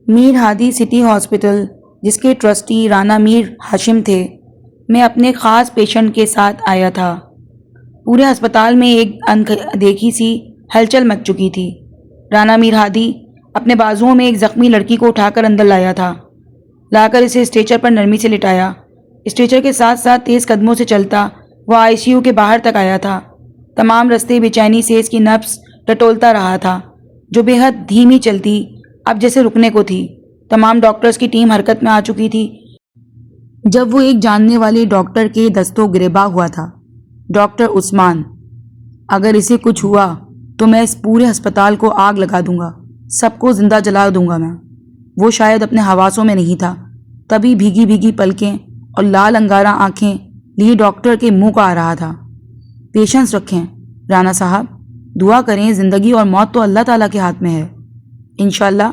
میر ہادی city hospital, جس کے trustee Rana میر ہاشم تھے، میں اپنے خاص پیشنٹ کے ساتھ آیا تھا۔ پورے ہسپتال میں ایک دیکھی سی ہلچل مچ چکی تھی۔ رانا میر ہادی اپنے بازوؤں میں ایک زخمی لڑکی کو اٹھا کر اندر لایا تھا، لا کر اسے اسٹریچر پر نرمی سے لٹایا۔ اسٹریچر کے ساتھ ساتھ تیز قدموں سے چلتا وہ آئی سی یو کے باہر تک آیا تھا۔ تمام رستے بے چینی سے اس کی نبض ٹٹولتا رہا تھا، جو بے حد دھیمی چلتی اب جیسے رکنے کو تھی۔ تمام ڈاکٹرز کی ٹیم حرکت میں آ چکی تھی جب وہ ایک جاننے والے ڈاکٹر کے دستوں گریباں ہوا تھا۔ ڈاکٹر عثمان، اگر اسے کچھ ہوا تو میں اس پورے ہسپتال کو آگ لگا دوں گا، سب کو زندہ جلا دوں گا میں۔ وہ شاید اپنے حواسوں میں نہیں تھا، تبھی بھیگی بھیگی پلکیں اور لال انگارہ آنکھیں لیے ڈاکٹر کے منہ کو آ رہا تھا۔ پیشنس رکھیں رانا صاحب، دعا کریں، زندگی اور موت تو اللہ تعالیٰ کے ہاتھ میں ہے۔ انشاءاللہ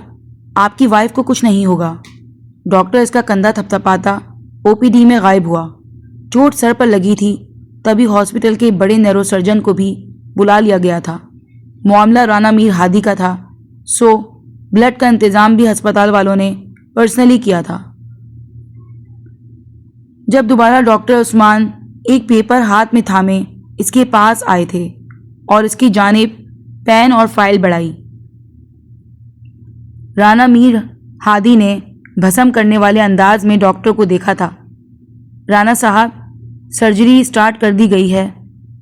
آپ کی وائف کو کچھ نہیں ہوگا۔ ڈاکٹر اس کا کندھا تھپتھپاتا او پی ڈی میں غائب ہوا۔ چوٹ سر پر لگی تھی، تبھی ہاسپٹل کے بڑے نیرو سرجن کو بھی بلا لیا گیا تھا۔ معاملہ رانا میر ہادی کا تھا، سو بلڈ کا انتظام بھی ہسپتال والوں نے پرسنلی کیا تھا۔ جب دوبارہ ڈاکٹر عثمان ایک پیپر ہاتھ میں تھامے اس کے پاس آئے تھے اور اس کی جانب پین اور فائل بڑھائی، رانا میر ہادی نے بھسم کرنے والے انداز میں ڈاکٹر کو دیکھا تھا۔ رانا صاحب، سرجری سٹارٹ کر دی گئی ہے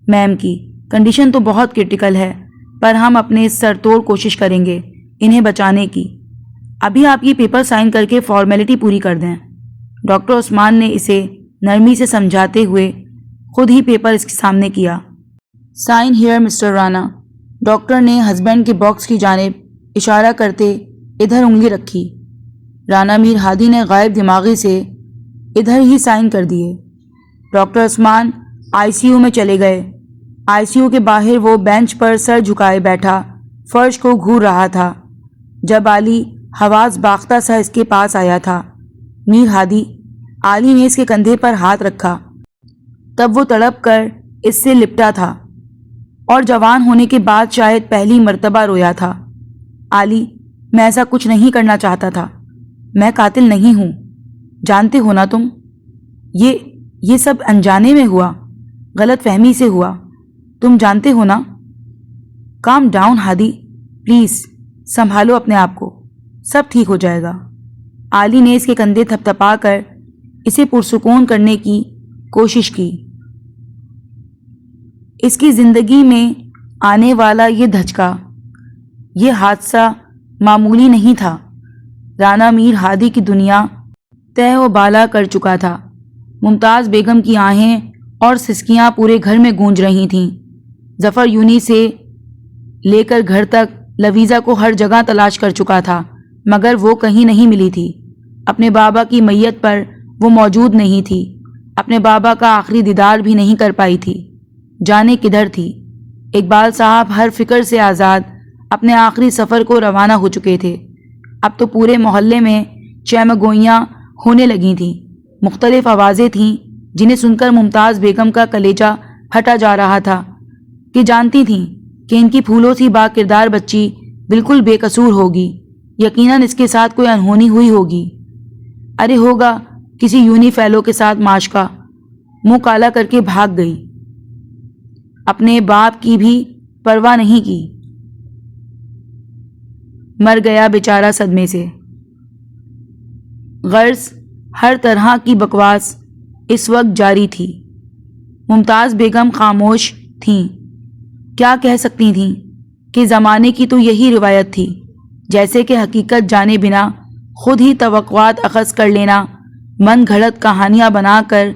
میم کی، کنڈیشن تو بہت کرٹیکل ہے، پر ہم اپنے سر توڑ کوشش کریں گے انہیں بچانے کی۔ ابھی آپ یہ پیپر سائن کر کے فارمیلٹی پوری کر دیں۔ ڈاکٹر عثمان نے اسے نرمی سے سمجھاتے ہوئے خود ہی پیپر اس کے سامنے کیا۔ Sign here mister Rana. Doctor نے ہسبینڈ کے باکس کی جانب اشارہ کرتے ادھر انگلی رکھی۔ رانا میر ہادی نے غائب دماغی سے ادھر ہی سائن کر دیے۔ Doctor Usman I C you میں چلے گئے۔ آئی سی یو کے باہر وہ بینچ پر سر جھکائے بیٹھا فرش کو گھور رہا تھا جب علی حواس باختہ سا اس کے پاس آیا تھا۔ میر ہادی، علی نے اس کے کندھے پر ہاتھ رکھا، تب وہ تڑپ کر اس سے لپٹا تھا اور جوان ہونے کے بعد شاید پہلی مرتبہ رویا تھا۔ علی، میں ایسا کچھ نہیں کرنا چاہتا تھا، میں قاتل نہیں ہوں، جانتے ہو نا تم؟ یہ سب انجانے میں ہوا، غلط فہمی سے ہوا، تم جانتے ہو نا؟ کام ڈاؤن ہادی، پلیز سنبھالو اپنے آپ کو، سب ٹھیک ہو جائے گا۔ علی نے اس کے کندھے تھپتھپا کر اسے پرسکون کرنے کی کوشش کی۔ اس کی زندگی میں آنے والا یہ دھچکا، یہ حادثہ معمولی نہیں تھا۔ رانا میر ہادی کی دنیا تہ و بالا کر چکا تھا۔ ممتاز بیگم کی آہیں اور سسکیاں پورے گھر میں گونج رہی تھیں۔ ظفر یونی سے لے کر گھر تک لویزا کو ہر جگہ تلاش کر چکا تھا، مگر وہ کہیں نہیں ملی تھی۔ اپنے بابا کی میت پر وہ موجود نہیں تھی، اپنے بابا کا آخری دیدار بھی نہیں کر پائی تھی، جانے کدھر تھی۔ اقبال صاحب ہر فکر سے آزاد اپنے آخری سفر کو روانہ ہو چکے تھے۔ اب تو پورے محلے میں چیمگوئیاں ہونے لگی تھیں، مختلف آوازیں تھیں جنہیں سن کر ممتاز بیگم کا کلیجہ پھٹا جا رہا تھا، کہ جانتی تھیں کہ ان کی پھولوں سی با کردار بچی بالکل بے قصور ہوگی، یقیناً اس کے ساتھ کوئی انہونی ہوئی ہوگی۔ ارے ہوگا کسی یونی فیلو کے ساتھ معاشقہ۔ منہ کالا کر کے بھاگ گئی، اپنے باپ کی بھی پرواہ نہیں کی، مر گیا بیچارہ صدمے سے۔ غرض ہر طرح کی بکواس اس وقت جاری تھی۔ ممتاز بیگم خاموش تھیں، کیا کہہ سکتی تھیں کہ زمانے کی تو یہی روایت تھی، جیسے کہ حقیقت جانے بنا خود ہی توقعات اخذ کر لینا، من گھڑت کہانیاں بنا کر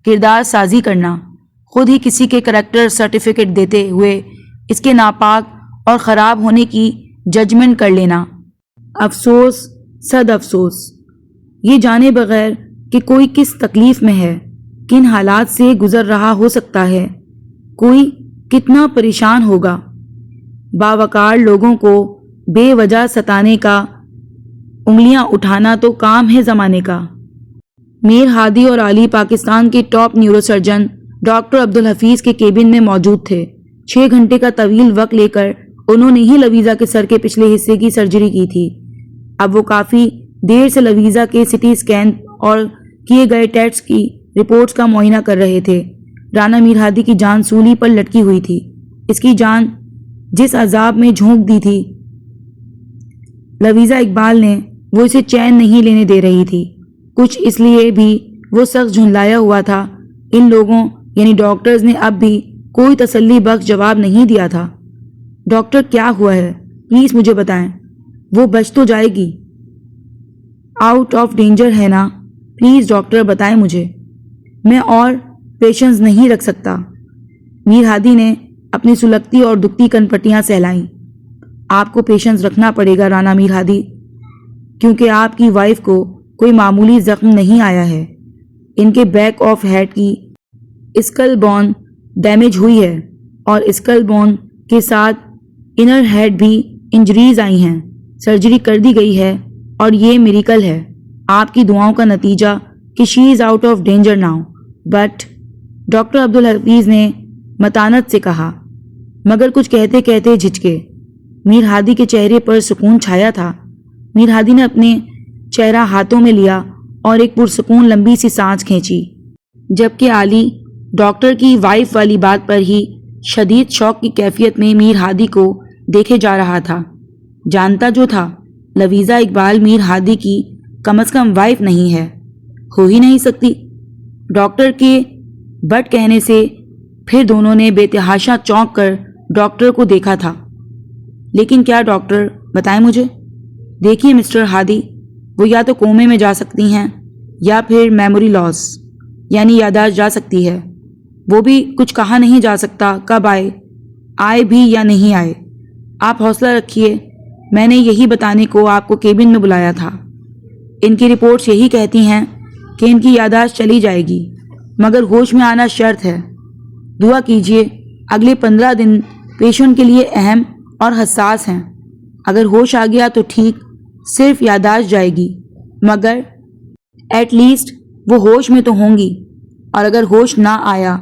کردار سازی کرنا، خود ہی کسی کے کریکٹر سرٹیفکیٹ دیتے ہوئے اس کے ناپاک اور خراب ہونے کی ججمنٹ کر لینا۔ افسوس، صد افسوس، یہ جانے بغیر کہ کوئی کس تکلیف میں ہے، کن حالات سے گزر رہا ہو سکتا ہے، کوئی کتنا پریشان ہوگا۔ باوقار لوگوں کو بے وجہ ستانے کا، انگلیاں اٹھانا تو کام ہے زمانے کا۔ میر ہادی اور علی پاکستان کے top neuro surgeon doctor Abdul Hafeez کے کیبن میں موجود تھے۔ 6 گھنٹے کا طویل وقت لے کر انہوں نے ہی لویزا کے سر کے پچھلے حصے کی سرجری کی تھی۔ اب وہ کافی دیر سے لویزا کے سٹی اسکین اور کیے گئے ٹیسٹ کی رپورٹس کا معائنہ کر رہے تھے۔ رانا میر ہادی کی جان سولی پر لٹکی ہوئی تھی۔ اس کی جان جس عذاب میں جھونک دی تھی لویزا اقبال نے، وہ اسے چین نہیں لینے دے رہی تھی۔ کچھ اس لیے بھی وہ سخت جھنجلایا ہوا تھا، ان لوگوں یعنی ڈاکٹرز نے اب بھی کوئی تسلی بخش جواب نہیں دیا تھا۔ ڈاکٹر کیا ہوا ہے؟ پلیز مجھے بتائیں۔ وہ بچ تو جائے گی؟ آؤٹ آف ڈینجر ہے نا؟ پلیز ڈاکٹر بتائیں مجھے، میں اور پیشنس نہیں رکھ سکتا۔ میر ہادی نے اپنی سلگتی اور دکھتی کن پٹیاں سہلائیں۔ آپ کو پیشنس رکھنا پڑے گا رانا میر ہادی، کیونکہ آپ کی وائف کو کوئی معمولی زخم نہیں آیا ہے۔ ان کے بیک آف ہیڈ کی اسکل بون ڈیمیج ہوئی ہے اور اسکل بون کے ساتھ انر ہیڈ بھی انجریز آئی ہیں۔ سرجری کر دی گئی ہے اور یہ میریکل ہے، آپ کی دعاؤں کا نتیجہ کہ she is out of danger now. But doctor Abdul Hafeez نے متانت سے کہا، مگر کچھ کہتے کہتے جھجکے۔ میر ہادی کے چہرے پر سکون چھایا تھا۔ میر ہادی نے اپنے چہرہ ہاتھوں میں لیا اور ایک پرسکون لمبی سی سانس کھینچی، جبکہ علی ڈاکٹر کی وائف والی بات پر ہی شدید شوق کی کیفیت میں میر ہادی کو دیکھے جا رہا تھا۔ جانتا جو تھا لویزا اقبال میر ہادی کی کم از کم وائف نہیں ہے، ہو ہی نہیں سکتی۔ ڈاکٹر کے بٹ کہنے سے پھر دونوں نے بے تحاشا چونک کر ڈاکٹر کو دیکھا تھا۔ لیکن کیا ڈاکٹر بتائیں مجھے؟ دیکھیے مسٹر ہادی، وہ یا تو کومے میں جا سکتی ہیں یا پھر میموری لاس یعنی یادداشت جا سکتی ہے۔ وہ بھی کچھ کہا نہیں جا سکتا کب آئے بھی یا نہیں آئے۔ آپ حوصلہ رکھیے، میں نے یہی بتانے کو آپ کو کیبن میں بلایا تھا۔ ان کی رپورٹس یہی کہتی ہیں کہ ان کی یادداشت چلی جائے گی، مگر ہوش میں آنا شرط ہے۔ دعا کیجیے، اگلے 15 دن پیشنٹ کے لیے اہم اور حساس ہیں۔ اگر ہوش آ گیا تو ٹھیک، صرف یادداشت جائے گی، مگر ایٹ لیسٹ وہ ہوش میں تو ہوں گی، اور اگر ہوش نہ آیا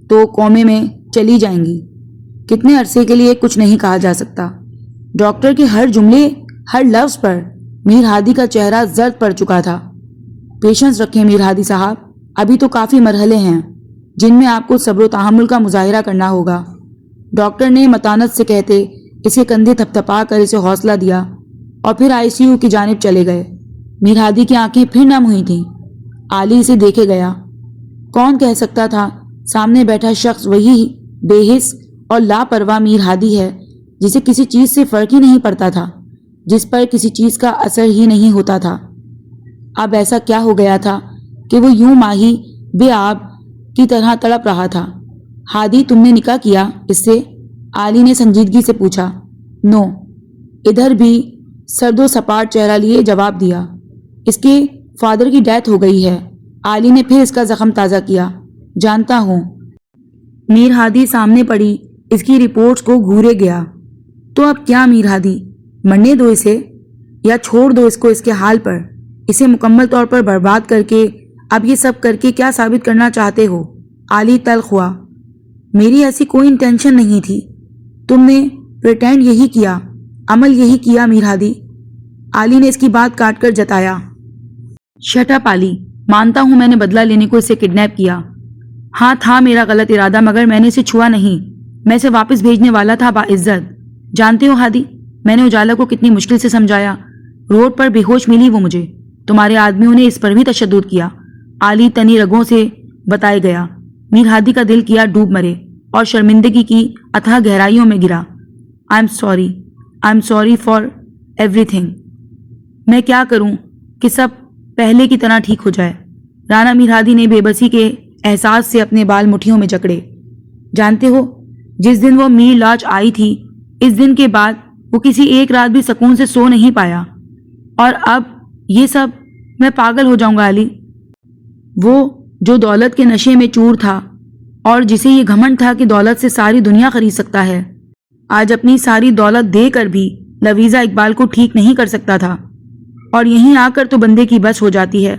تو کومے میں چلی جائیں گی۔ کتنے عرصے کے لیے کچھ نہیں کہا جا سکتا۔ ڈاکٹر کے ہر جملے، ہر لفظ پر میر ہادی کا چہرہ زرد پڑ چکا تھا۔ پیشنس رکھیں میر ہادی صاحب، ابھی تو کافی مرحلے ہیں جن میں آپ کو صبر و تحمل کا مظاہرہ کرنا ہوگا۔ ڈاکٹر نے متانت سے کہتے اس کے کندھے تھپتھپا کر اسے حوصلہ دیا اور پھر ICU کی جانب چلے گئے۔ میر ہادی کی آنکھیں پھر نم ہوئی تھیں۔ علی اسے دیکھے گیا۔ کون کہہ سکتا تھا سامنے بیٹھا شخص وہی بے حس اور لاپرواہ میر ہادی ہے جسے کسی چیز سے فرق ہی نہیں پڑتا تھا، جس پر کسی چیز کا اثر ہی نہیں ہوتا تھا۔ اب ایسا کیا ہو گیا تھا کہ وہ یوں ماہی بے آب کی طرح تڑپ رہا تھا؟ ہادی، تم نے نکاح کیا اس سے؟ علی نے سنجیدگی سے پوچھا۔ نو، ادھر بھی سرد و سپاٹ چہرہ لیے جواب دیا۔ اس کے فادر کی ڈیتھ ہو گئی ہے۔ علی نے پھر اس کا زخم تازہ کیا۔ جانتا ہوں۔ میر ہادی سامنے پڑی اس کی رپورٹس کو گھورے گیا۔ تو اب کیا میر ہادی، مرنے دو اسے یا چھوڑ دو اس کو اس کے حال پر؟ اسے مکمل طور پر برباد کر کے اب یہ سب کر کے کیا ثابت کرنا چاہتے ہو؟ علی تلخ ہوا۔ میری ایسی کوئی انٹینشن نہیں تھی، تم نے پریٹینڈ یہی کیا، عمل یہی کیا میر ہادی۔ علی نے اس کی بات کاٹ کر جتایا۔ شٹ اپ علی، مانتا ہوں میں نے بدلہ لینے کو اسے کڈنیپ کیا۔ ہاں تھا میرا غلط ارادہ، مگر میں نے اسے چھوا نہیں، میں اسے واپس بھیجنے والا تھا باعزت۔ جانتے ہو ہادی، میں نے اجالا کو کتنی مشکل سے سمجھایا، روڈ پر بے ہوش ملی وہ مجھے، تمہارے آدمیوں نے اس پر بھی تشدد کیا۔ علی تنی رگوں سے بتائے گیا۔ میر ہادی کا دل کیا ڈوب مرے اور شرمندگی کی اتھاہ گہرائیوں میں گرا۔ I am sorry for every thing. میں کیا کروں کہ سب پہلے کی طرح ٹھیک ہو جائے؟ رانا میر ہادی نے بے بسی کے احساس سے اپنے بال مٹھیوں میں جکڑے۔ جانتے ہو، جس دن وہ میر لاج آئی تھی، اس دن کے بعد وہ کسی ایک رات بھی سکون سے سو نہیں پایا، اور اب یہ سب، میں پاگل ہو جاؤں گا علی۔ وہ جو دولت کے نشے میں چور تھا اور جسے یہ گھمنڈ تھا کہ دولت سے ساری دنیا خرید سکتا ہے، آج اپنی ساری دولت دے کر بھی لویزا اقبال کو ٹھیک نہیں کر سکتا تھا۔ اور یہیں آ کر تو بندے کی بس ہو جاتی ہے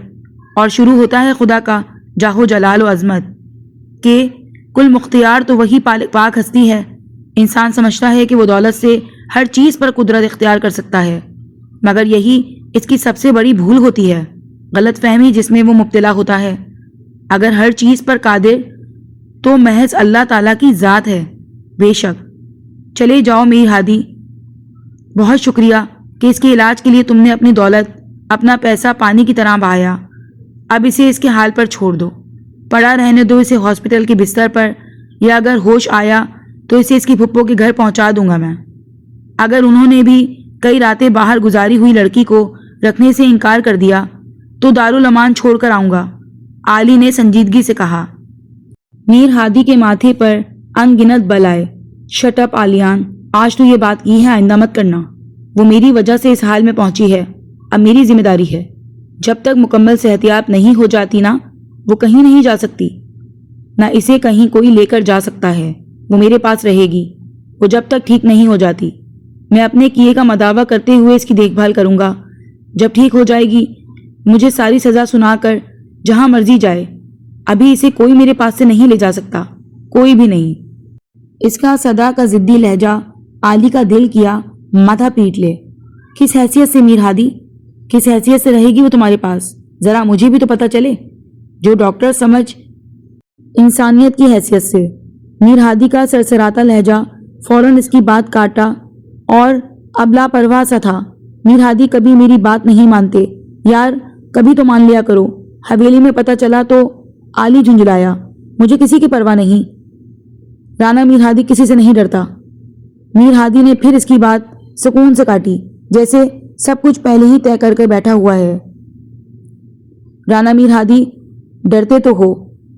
اور شروع ہوتا ہے خدا کا جاہو جلال و عظمت کہ کل مختیار تو وہی پاک ہستی ہے۔ انسان سمجھتا ہے کہ وہ دولت سے ہر چیز پر قدرت اختیار کر سکتا ہے، مگر یہی اس کی سب سے بڑی بھول ہوتی ہے، غلط فہمی جس میں وہ مبتلا ہوتا ہے۔ اگر ہر چیز پر قادر تو محض اللہ تعالیٰ کی ذات ہے۔ بے شک۔ چلے جاؤ میر ہادی، بہت شکریہ کہ اس کے علاج کے لیے تم نے اپنی دولت، اپنا پیسہ پانی کی طرح بہایا۔ اب اسے اس کے حال پر چھوڑ دو، پڑا رہنے دو اسے ہاسپٹل کے بستر پر، یا اگر ہوش آیا تو اسے اس کی پھپھو کے گھر پہنچا دوں گا میں۔ اگر انہوں نے بھی کئی راتیں باہر گزاری ہوئی لڑکی کو رکھنے سے انکار کر دیا تو دارالامان چھوڑ کر آؤں گا، عالی نے سنجیدگی سے کہا۔ میر ہادی کے ماتھے پر ان گنت بل آئے۔ شٹ اپ عالیان، آج تو یہ بات کی ہے، آئندہ مت کرنا۔ وہ میری وجہ سے اس حال میں پہنچی ہے، اب میری ذمہ داری ہے۔ جب تک مکمل صحتیاب نہیں ہو جاتی نا، وہ کہیں نہیں جا سکتی، نہ اسے کہیں کوئی لے کر جا سکتا ہے۔ وہ میرے پاس رہے گی، وہ جب تک ٹھیک نہیں ہو جاتی۔ میں اپنے کیے کا مداوع کرتے ہوئے اس کی دیکھ بھال کروں گا۔ جب ٹھیک ہو جائے گی مجھے ساری سزا سنا کر جہاں مرضی جائے۔ ابھی اسے کوئی میرے پاس سے نہیں لے جا سکتا، کوئی بھی نہیں۔ اس کا صدا کا ضدی لہجہ عالی کا دل کیا ماتھا پیٹ لے۔ کس حیثیت سے میر ہادی، کس حیثیت سے رہے گی وہ تمہارے پاس؟ ذرا مجھے بھی تو پتہ چلے۔ جو ڈاکٹر سمجھ انسانیت کی حیثیت سے۔ میر ہادی کا سرسراتا لہجہ فوراً اس کی بات کاٹا اور اب لاپرواہ سا تھا۔ میر ہادی کبھی میری بات نہیں مانتے یار، کبھی تو مان لیا کرو۔ حویلی میں پتہ چلا تو عالی جھنجھلایا۔ مجھے کسی کی پرواہ نہیں، رانا میر ہادی کسی سے نہیں ڈرتا۔ میر ہادی نے پھر اس کی بات سکون سے کاٹی، جیسے سب کچھ پہلے ہی طے کر کے بیٹھا ہوا ہے۔ رانا میر ہادی، ڈرتے تو ہو؟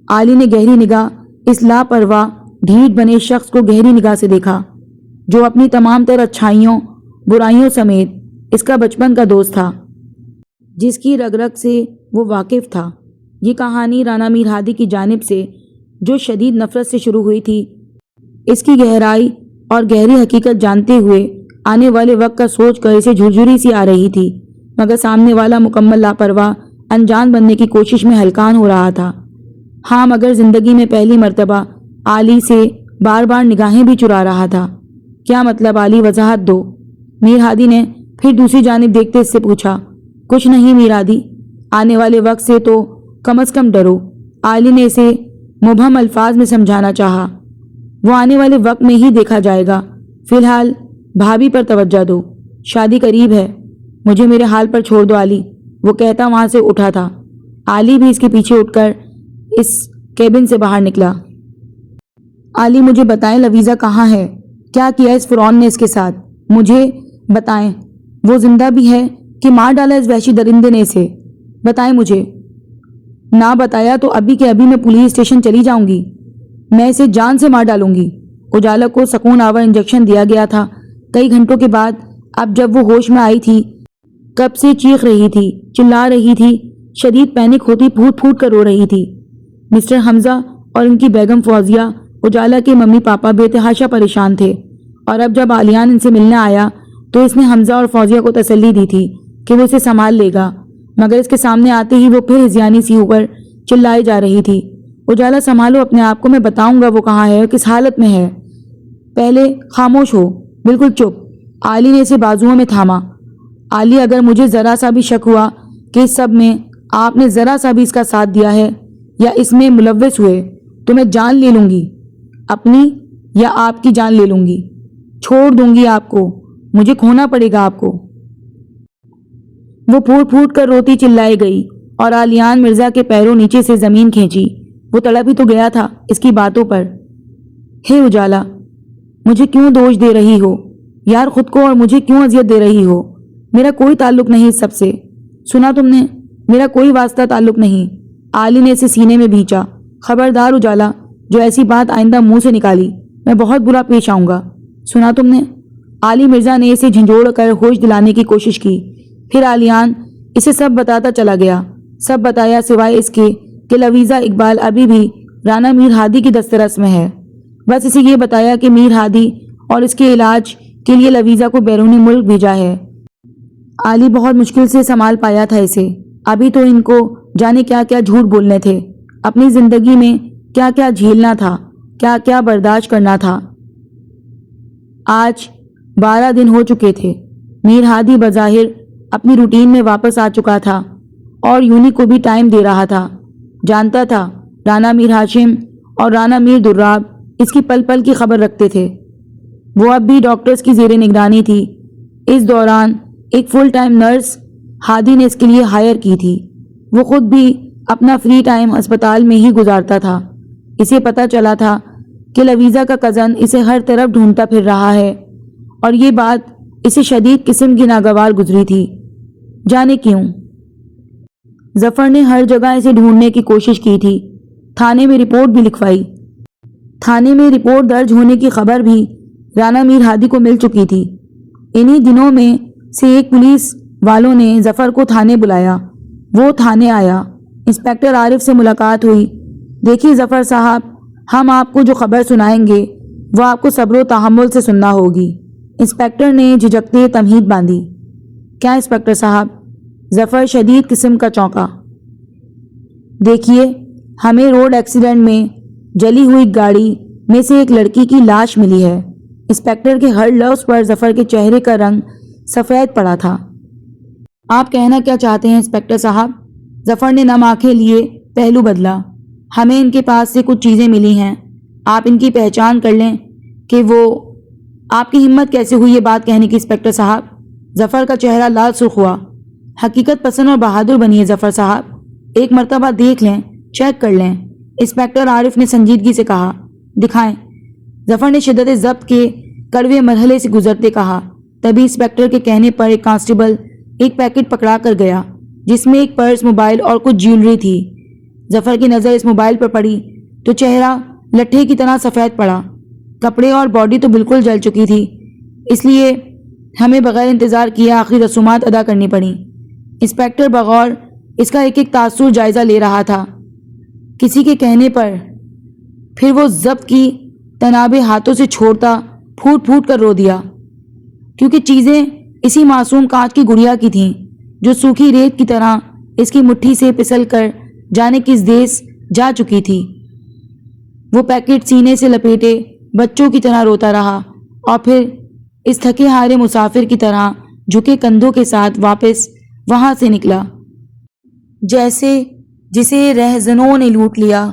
عالی نے گہری نگاہ اس لاپرواہ ڈھیٹ بنے شخص کو گہری نگاہ سے دیکھا، جو اپنی تمام تر اچھائیوں برائیوں سمیت اس کا بچپن کا دوست تھا، جس کی رگ رگ سے وہ واقف تھا۔ یہ کہانی رانا میر ہادی کی جانب سے جو شدید نفرت سے شروع ہوئی تھی، اس کی گہرائی اور گہری حقیقت جانتے ہوئے آنے والے وقت کا سوچ کر اسے جھرجھری سی آ رہی تھی، مگر سامنے والا مکمل لاپرواہ انجان بننے کی کوشش میں ہلکان ہو رہا تھا۔ ہاں، مگر زندگی میں پہلی مرتبہ عالی سے بار بار نگاہیں بھی چرا رہا تھا۔ کیا مطلب عالی، وضاحت دو؟ میر ہادی نے پھر دوسری جانب دیکھتے اس سے پوچھا۔ کچھ نہیں میر ہادی، آنے والے وقت سے تو کم از کم ڈرو۔ عالی نے اسے مبہم الفاظ میں سمجھانا چاہا۔ وہ آنے والے وقت میں ہی دیکھا جائے گا، فی الحال بھابھی پر توجہ دو، شادی قریب ہے، مجھے میرے حال پر چھوڑ دو عالی، وہ کہتا وہاں سے اٹھا تھا۔ عالی بھی اس کے پیچھے اٹھ کر اس کیبن سے باہر نکلا۔ عالی، مجھے بتائیں لویزا کہاں ہے؟ کیا کیا اس فرعون نے اس کے ساتھ؟ مجھے بتائیں، وہ زندہ بھی ہے کہ مار ڈالا اس وحشی درندے نے اسے؟ بتائیں مجھے۔ نہ بتایا تو ابھی کے ابھی میں پولیس اسٹیشن چلی جاؤں گی، میں اسے جان سے مار ڈالوں گی۔ اجالا کو سکون آور انجیکشن دیا گیا تھا۔ کئی گھنٹوں کے بعد اب جب وہ ہوش میں آئی تھی، کب سے چیخ رہی تھی، چلا رہی تھی، شدید پینک ہوتی پھوٹ پھوٹ کر رو رہی تھی۔ مسٹر حمزہ اور ان کی بیگم فوزیہ، اجالا کے ممی پاپا بے تحاشا پریشان تھے، اور اب جب عالیان ان سے ملنے آیا تو اس نے حمزہ اور فوزیہ کو تسلی دی تھی کہ وہ اسے سنبھال لے گا، مگر اس کے سامنے آتے ہی وہ پھر ہذیانی سی ہو کر چلائے جا رہی تھی۔ اجالا سنبھالو اپنے آپ کو، میں بتاؤں گا وہ کہاں ہے اور کس حالت میں ہے، پہلے خاموش ہو، بالکل چپ۔ عالی نے اسے بازوؤں میں تھاما۔ عالی، اگر مجھے ذرا سا بھی شک ہوا کہ اس سب میں آپ نے ذرا سا بھی اس کا ساتھ دیا ہے یا اس میں ملوث ہوئے تو میں جان لے لوں گی، اپنی یا آپ کی جان لے لوں گی، چھوڑ دوں گی آپ کو، مجھے کھونا پڑے گا آپ کو۔ وہ پھوٹ پھوٹ کر روتی چلائے گئی اور عالیان مرزا کے پیروں نیچے سے زمین کھینچی۔ وہ تڑپ ہی تو گیا تھا اس کی باتوں پر۔ ہے اجالا، مجھے کیوں دوش دے رہی ہو یار، خود کو اور مجھے کیوں اذیت دے رہی ہو؟ میرا کوئی تعلق نہیں اس سب سے، سنا تم نے؟ میرا کوئی واسطہ تعلق نہیں۔ عالی نے اسے سینے میں بھینچا۔ خبردار اجالا، جو ایسی بات آئندہ منہ سے نکالی میں بہت برا پیش آؤں گا، سنا تم نے؟ عالی مرزا نے اسے جھنجھوڑ کر ہوش دلانے کی کوشش کی۔ پھر عالیان اسے سب بتاتا چلا گیا، سب بتایا سوائے اس کے کہ لویزا اقبال ابھی بھی رانا میر ہادی کی دسترس میں ہے۔ بس اسے یہ بتایا کہ میر ہادی اور اس کے علاج کے لیے لویزا کو بیرونی ملک بھیجا ہے۔ عالی بہت مشکل سے سنبھال پایا تھا اسے۔ ابھی تو ان کو جانے کیا کیا جھوٹ بولنے تھے، اپنی زندگی میں کیا کیا جھیلنا تھا، کیا کیا برداشت کرنا تھا۔ آج 12 دن ہو چکے تھے۔ میر ہادی بظاہر اپنی روٹین میں واپس آ چکا تھا اور یونی کو بھی ٹائم دے رہا تھا۔ جانتا تھا رانا میر ہاشم اور رانا میر دراب اس کی پل پل کی خبر رکھتے تھے۔ وہ اب بھی ڈاکٹرز کی زیر نگرانی تھی۔ اس دوران ایک فل ٹائم نرس ہادی نے اس کے لیے ہائر کی تھی۔ وہ خود بھی اپنا فری ٹائم اسپتال میں ہی گزارتا تھا۔ اسے پتہ چلا تھا کہ لویزا کا کزن اسے ہر طرف ڈھونڈتا پھر رہا ہے اور یہ بات اسے شدید قسم کی ناگوار گزری تھی۔ جانے کیوں؟ ظفر نے ہر جگہ اسے ڈھونڈنے کی کوشش کی تھی، تھانے میں رپورٹ بھی لکھوائی۔ تھانے میں رپورٹ درج ہونے کی خبر بھی رانا میر ہادی کو مل چکی تھی۔ انہی دنوں میں سے ایک پولیس والوں نے ظفر کو تھانے بلایا۔ وہ تھانے آیا۔ انسپکٹر عارف سے ملاقات ہوئی۔ دیکھیے ظفر صاحب، ہم آپ کو جو خبر سنائیں گے وہ آپ کو صبر و تحمل سے سننا ہوگی۔ انسپکٹر نے جھجکتے تمہید باندھی۔ کیا انسپکٹر صاحب؟ ظفر شدید قسم کا چونکا۔ دیکھیے، ہمیں روڈ ایکسیڈنٹ میں جلی ہوئی گاڑی میں سے ایک لڑکی کی لاش ملی ہے۔ انسپکٹر کے ہر لفظ پر ظفر کے چہرے کا رنگ سفید پڑا تھا۔ آپ کہنا کیا چاہتے ہیں انسپکٹر صاحب؟ ظفر نے نم آنکھیں لیے پہلو بدلا۔ ہمیں ان کے پاس سے کچھ چیزیں ملی ہیں، آپ ان کی پہچان کر لیں کہ وہ… آپ کی ہمت کیسے ہوئی یہ بات کہنے کی انسپکٹر صاحب؟ ظفر کا چہرہ لال سرخ ہوا۔ حقیقت پسند اور بہادر بنیے ظفر صاحب، ایک مرتبہ دیکھ لیں، چیک کر لیں، انسپکٹر عارف نے سنجیدگی سے کہا۔ دکھائیں، ظفر نے شدت ضبط کے کڑوے مرحلے سے گزرتے کہا۔ تبھی انسپکٹر کے کہنے پر ایک کانسٹیبل ایک پیکٹ پکڑا کر گیا جس میں ایک پرس، موبائل اور کچھ جیولری تھی۔ ظفر کی نظر اس موبائل پر پڑی تو چہرہ لٹھے کی طرح سفید پڑا۔ کپڑے اور باڈی تو بالکل جل چکی تھی، اس لیے ہمیں بغیر انتظار کیے آخری رسومات ادا کرنی پڑیں۔ انسپکٹر بغور اس کا ایک ایک تاثر جائزہ لے رہا تھا۔ کسی کے کہنے پر پھر وہ ضبط کی تنابیں ہاتھوں سے چھوڑتا پھوٹ پھوٹ کر رو دیا، کیونکہ چیزیں اسی معصوم کانچ کی گڑیا کی تھیں جو سوکھی ریت کی طرح اس کی مٹھی سے پھسل کر جانے کس دیس جا چکی تھی۔ وہ پیکٹ سینے سے لپیٹے بچوں کی طرح روتا رہا اور پھر اس تھکے ہارے مسافر کی طرح جھکے کندھوں کے ساتھ واپس وہاں سے نکلا جیسے جسے رہزنوں نے لوٹ لیا،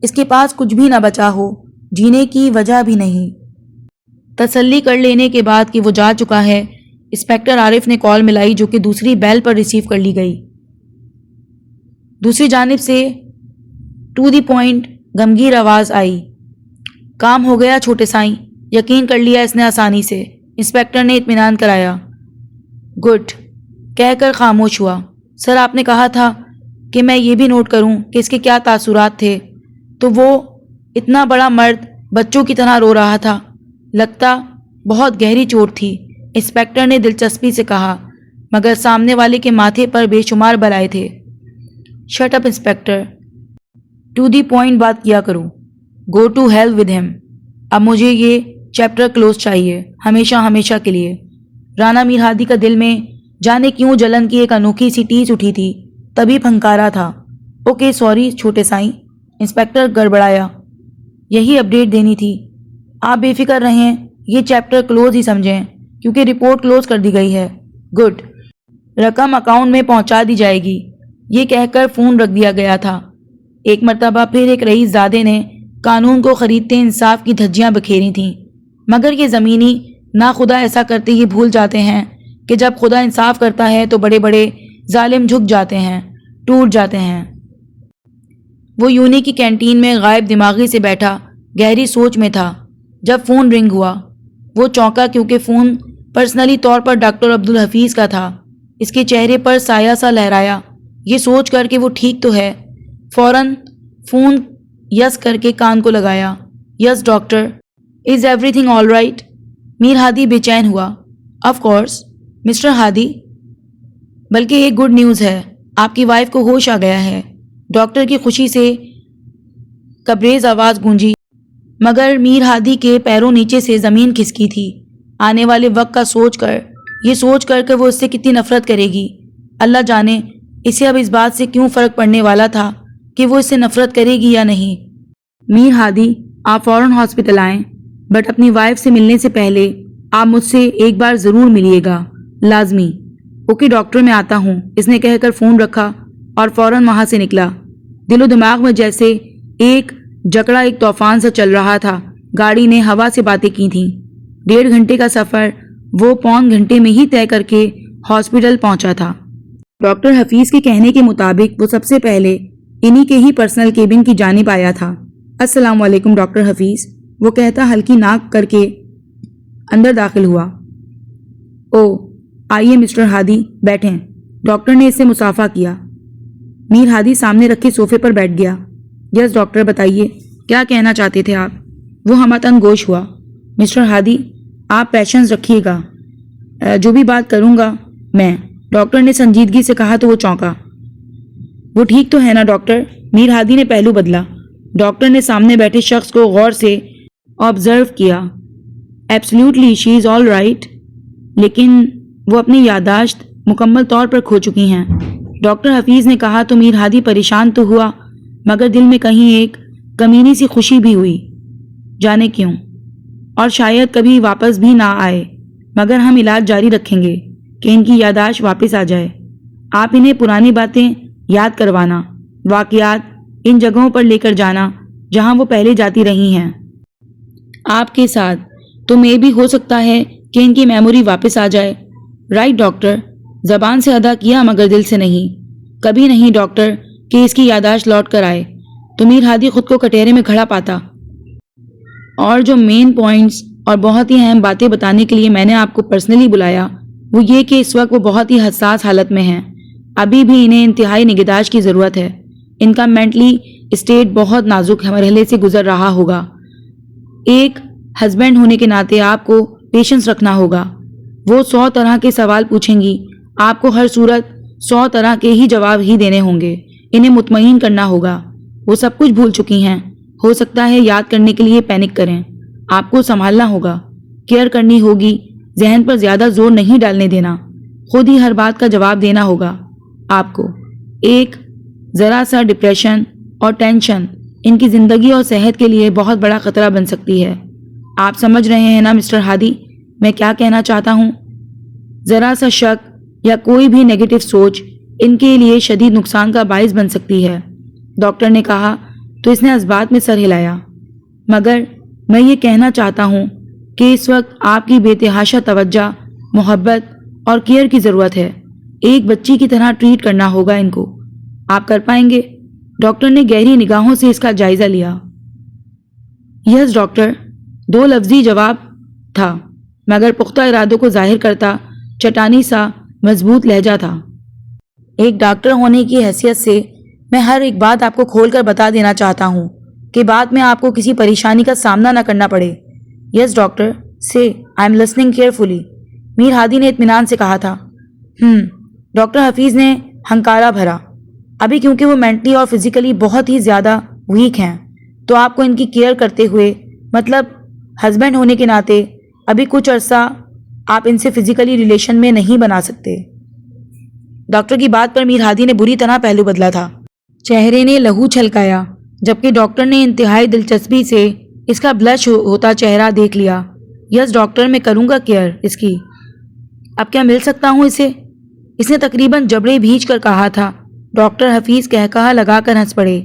اس کے پاس کچھ بھی نہ بچا ہو، جینے کی وجہ بھی نہیں۔ تسلی کر لینے کے بعد کہ وہ جا چکا ہے، انسپکٹر عارف نے کال ملائی جو کہ دوسری بیل پر ریسیو کر لی گئی۔ دوسری جانب سے ٹو دی پوائنٹ غمگین آواز آئی۔ کام ہو گیا چھوٹے سائیں، یقین کر لیا اس نے آسانی سے، انسپکٹر نے اطمینان کرایا۔ گڈ کہہ کر خاموش ہوا۔ سر آپ نے کہا تھا کہ میں یہ بھی نوٹ کروں کہ اس کے کیا تاثرات تھے، تو وہ اتنا بڑا مرد بچوں کی طرح رو رہا تھا، لگتا بہت گہری چوٹ تھی، انسپکٹر نے دلچسپی سے کہا، مگر سامنے والے کے ماتھے پر بے شمار بلائے تھے۔ Shut up inspector, to the point بات کیا کرو، گو ٹو ہیل ود ہم۔ اب مجھے یہ چیپٹر کلوز چاہیے، ہمیشہ ہمیشہ کے لیے۔ رانا میر ہادی کا دل میں جانے کیوں جلن کی ایک انوکھی سی ٹیس اٹھی تھی، تبھی پھنکارا تھا۔ اوکے سوری چھوٹے سائیں، انسپکٹر گڑبڑایا۔ یہی اپڈیٹ دینی تھی۔ آپ بے فکر رہیں، یہ چیپٹر کلوز ہی سمجھیں کیونکہ رپورٹ کلوز کر دی گئی ہے۔ گڈ، رقم اکاؤنٹ میں پہنچا دی جائے گی، یہ کہہ کر فون رکھ دیا گیا تھا۔ ایک مرتبہ پھر ایک رئیس زادے نے قانون کو خریدتے انصاف کی دھجیاں بکھیری تھیں، مگر یہ زمینی ناخدا ایسا کرتے ہی بھول جاتے ہیں کہ جب خدا انصاف کرتا ہے تو بڑے بڑے ظالم جھک جاتے ہیں، ٹوٹ جاتے ہیں۔ وہ یونی کی کینٹین میں غائب دماغی سے بیٹھا گہری سوچ میں تھا جب فون رنگ ہوا۔ وہ چونکا کیونکہ فون پرسنلی طور پر ڈاکٹر عبدالحفیظ کا تھا۔ اس کے چہرے پر سایہ سا لہرایا، یہ سوچ کر کہ وہ ٹھیک تو ہے۔ فوراً فون یس کر کے کان کو لگایا۔ Yes doctor, is everything all right? Mir Hadi بے چین ہوا۔ آف کورس مسٹر ہادی، بلکہ ایک گڈ نیوز ہے، آپ کی وائف کو ہوش آ گیا ہے۔ ڈاکٹر کی خوشی سے قبریز آواز گونجی، مگر میر ہادی کے پیروں نیچے سے زمین کھسکی تھی۔ آنے والے وقت کا سوچ کر، یہ سوچ کر کہ وہ اس سے کتنی نفرت کرے گی۔ اللہ جانے اسے اب اس بات سے کیوں فرق پڑنے والا تھا کہ وہ اس سے نفرت کرے گی یا نہیں۔ میر ہادی، آپ فوراً ہاسپٹل آئیں، بٹ اپنی وائف سے ملنے سے پہلے آپ مجھ سے ایک بار ضرور ملیے گا، لازمی۔ اوکے ڈاکٹر میں آتا ہوں، اس نے کہہ کر فون رکھا اور فوراً وہاں سے نکلا۔ دل و دماغ میں جیسے ایک جکڑا ایک طوفان سا چل رہا تھا۔ گاڑی نے ہوا سے باتیں کی تھیں۔ 1.5 گھنٹے کا سفر وہ 1.25 گھنٹے میں ہی طے کر کے ہاسپٹل پہنچا تھا۔ ڈاکٹر حفیظ کے کہنے کے مطابق وہ سب سے پہلے انہی کے ہی پرسنل کیبن کی جانب آیا تھا۔ السلام علیکم ڈاکٹر حفیظ، وہ کہتا ہلکی ناک کر کے اندر داخل ہوا۔ او آئیے مسٹر ہادی، بیٹھیں۔ ڈاکٹر نے اس سے مصافحہ کیا۔ میر ہادی سامنے رکھے صوفے پر بیٹھ گیا۔ یس ڈاکٹر، بتائیے کیا کہنا چاہتے تھے آپ؟ وہ ہمہ گوش ہوا۔ مسٹر ہادی، آپ پیشنس رکھیے گا، جو بھی بات کروں گا میں، ڈاکٹر نے سنجیدگی سے کہا تو وہ چونکا۔ وہ ٹھیک تو ہے نا ڈاکٹر؟ میر ہادی نے پہلو بدلا۔ ڈاکٹر نے سامنے بیٹھے شخص کو غور سے آبزرو کیا۔ ایبسلیوٹلی شی از آل رائٹ، لیکن وہ اپنی یادداشت مکمل طور پر کھو چکی ہیں۔ ڈاکٹر حفیظ نے کہا تو میر ہادی پریشان تو ہوا، مگر دل میں کہیں ایک کمینی سی خوشی بھی ہوئی، جانے کیوں، اور شاید کبھی واپس بھی نہ آئے، مگر ہم علاج جاری رکھیں گے کہ ان کی یادداشت واپس آ جائے۔ آپ انہیں پرانی باتیں یاد کروانا، واقعات ان جگہوں پر لے کر جانا جہاں وہ پہلے جاتی رہی ہیں آپ کے ساتھ، تو میں بھی ہو سکتا ہے کہ ان کی میموری واپس آ جائے۔ رائٹ ڈاکٹر، زبان سے ادا کیا مگر دل سے نہیں۔ کبھی نہیں ڈاکٹر کہ اس کی یادداشت لوٹ کر آئے تو میر ہادی خود کو کٹہرے میں کھڑا پاتا۔ اور جو مین پوائنٹس اور بہت ہی اہم باتیں بتانے کے لیے میں نے آپ کو پرسنلی بلایا وہ یہ کہ اس وقت وہ بہت ہی حساس حالت میں ہیں، ابھی بھی انہیں انتہائی نگہداشت کی ضرورت ہے۔ ان کا مینٹلی اسٹیٹ بہت نازک مرحلے سے گزر رہا ہوگا۔ ایک ہسبینڈ ہونے کے ناطے آپ کو پیشنس رکھنا ہوگا۔ وہ 100 طرح کے سوال پوچھیں گی، آپ کو ہر صورت 100 طرح کے ہی جواب ہی دینے ہوں گے۔ انہیں مطمئن کرنا ہوگا، وہ سب کچھ بھول چکی ہیں، ہو سکتا ہے یاد کرنے کے لیے پینک کریں۔ آپ کو سنبھالنا ہوگا، کیئر کرنی ہوگی، ذہن پر زیادہ زور نہیں ڈالنے دینا، خود ہی ہر بات کا جواب دینا ہوگا آپ کو۔ ایک ذرا سا ڈپریشن اور ٹینشن ان کی زندگی اور صحت کے لیے بہت بڑا خطرہ بن سکتی ہے۔ آپ سمجھ رہے ہیں نا مسٹر ہادی میں کیا کہنا چاہتا ہوں؟ ذرا سا شک یا کوئی بھی نیگیٹو سوچ ان کے لیے شدید نقصان کا باعث بن سکتی ہے۔ ڈاکٹر نے کہا تو اس نے اس بات میں سر ہلایا۔ مگر میں یہ کہنا چاہتا ہوں کہ اس وقت آپ کی بے تحاشا توجہ، محبت اور کیئر کی ضرورت ہے۔ ایک بچی کی طرح ٹریٹ کرنا ہوگا ان کو۔ آپ کر پائیں گے؟ ڈاکٹر نے گہری نگاہوں سے اس کا جائزہ لیا۔ یس ڈاکٹر، 2 لفظی جواب تھا، مگر پختہ ارادوں کو ظاہر کرتا چٹانی سا مضبوط لہجہ تھا۔ ایک ڈاکٹر ہونے کی حیثیت سے میں ہر ایک بات آپ کو کھول کر بتا دینا چاہتا ہوں کہ بعد میں آپ کو کسی پریشانی کا سامنا نہ کرنا پڑے۔ یس ڈاکٹر، سے آئی ایم لسننگ کیئرفلی، میر ہادی نے اطمینان سے کہا تھا۔ ڈاکٹر حفیظ نے ہنکارا بھرا۔ ابھی کیونکہ وہ مینٹلی اور فزیکلی بہت ہی زیادہ ویک ہیں تو آپ کو ان کی کیئر کرتے ہوئے، مطلب ہسبینڈ ہونے کے ناطے، ابھی کچھ عرصہ آپ ان سے فزیکلی ریلیشن میں نہیں بنا سکتے۔ ڈاکٹر کی بات پر میر ہادی نے بری طرح پہلو بدلا تھا۔ چہرے نے لہو چھلکایا، جبکہ ڈاکٹر نے انتہائی دلچسپی سے اس کا بلش ہوتا چہرہ دیکھ لیا۔ یس ڈاکٹر، میں کروں گا کیئر اس کی۔ اب کیا مل سکتا ہوں اسے؟ اس نے تقریباً جبڑے بھیج کر کہا تھا۔ ڈاکٹر حفیظ کہا لگا کر ہنس پڑے۔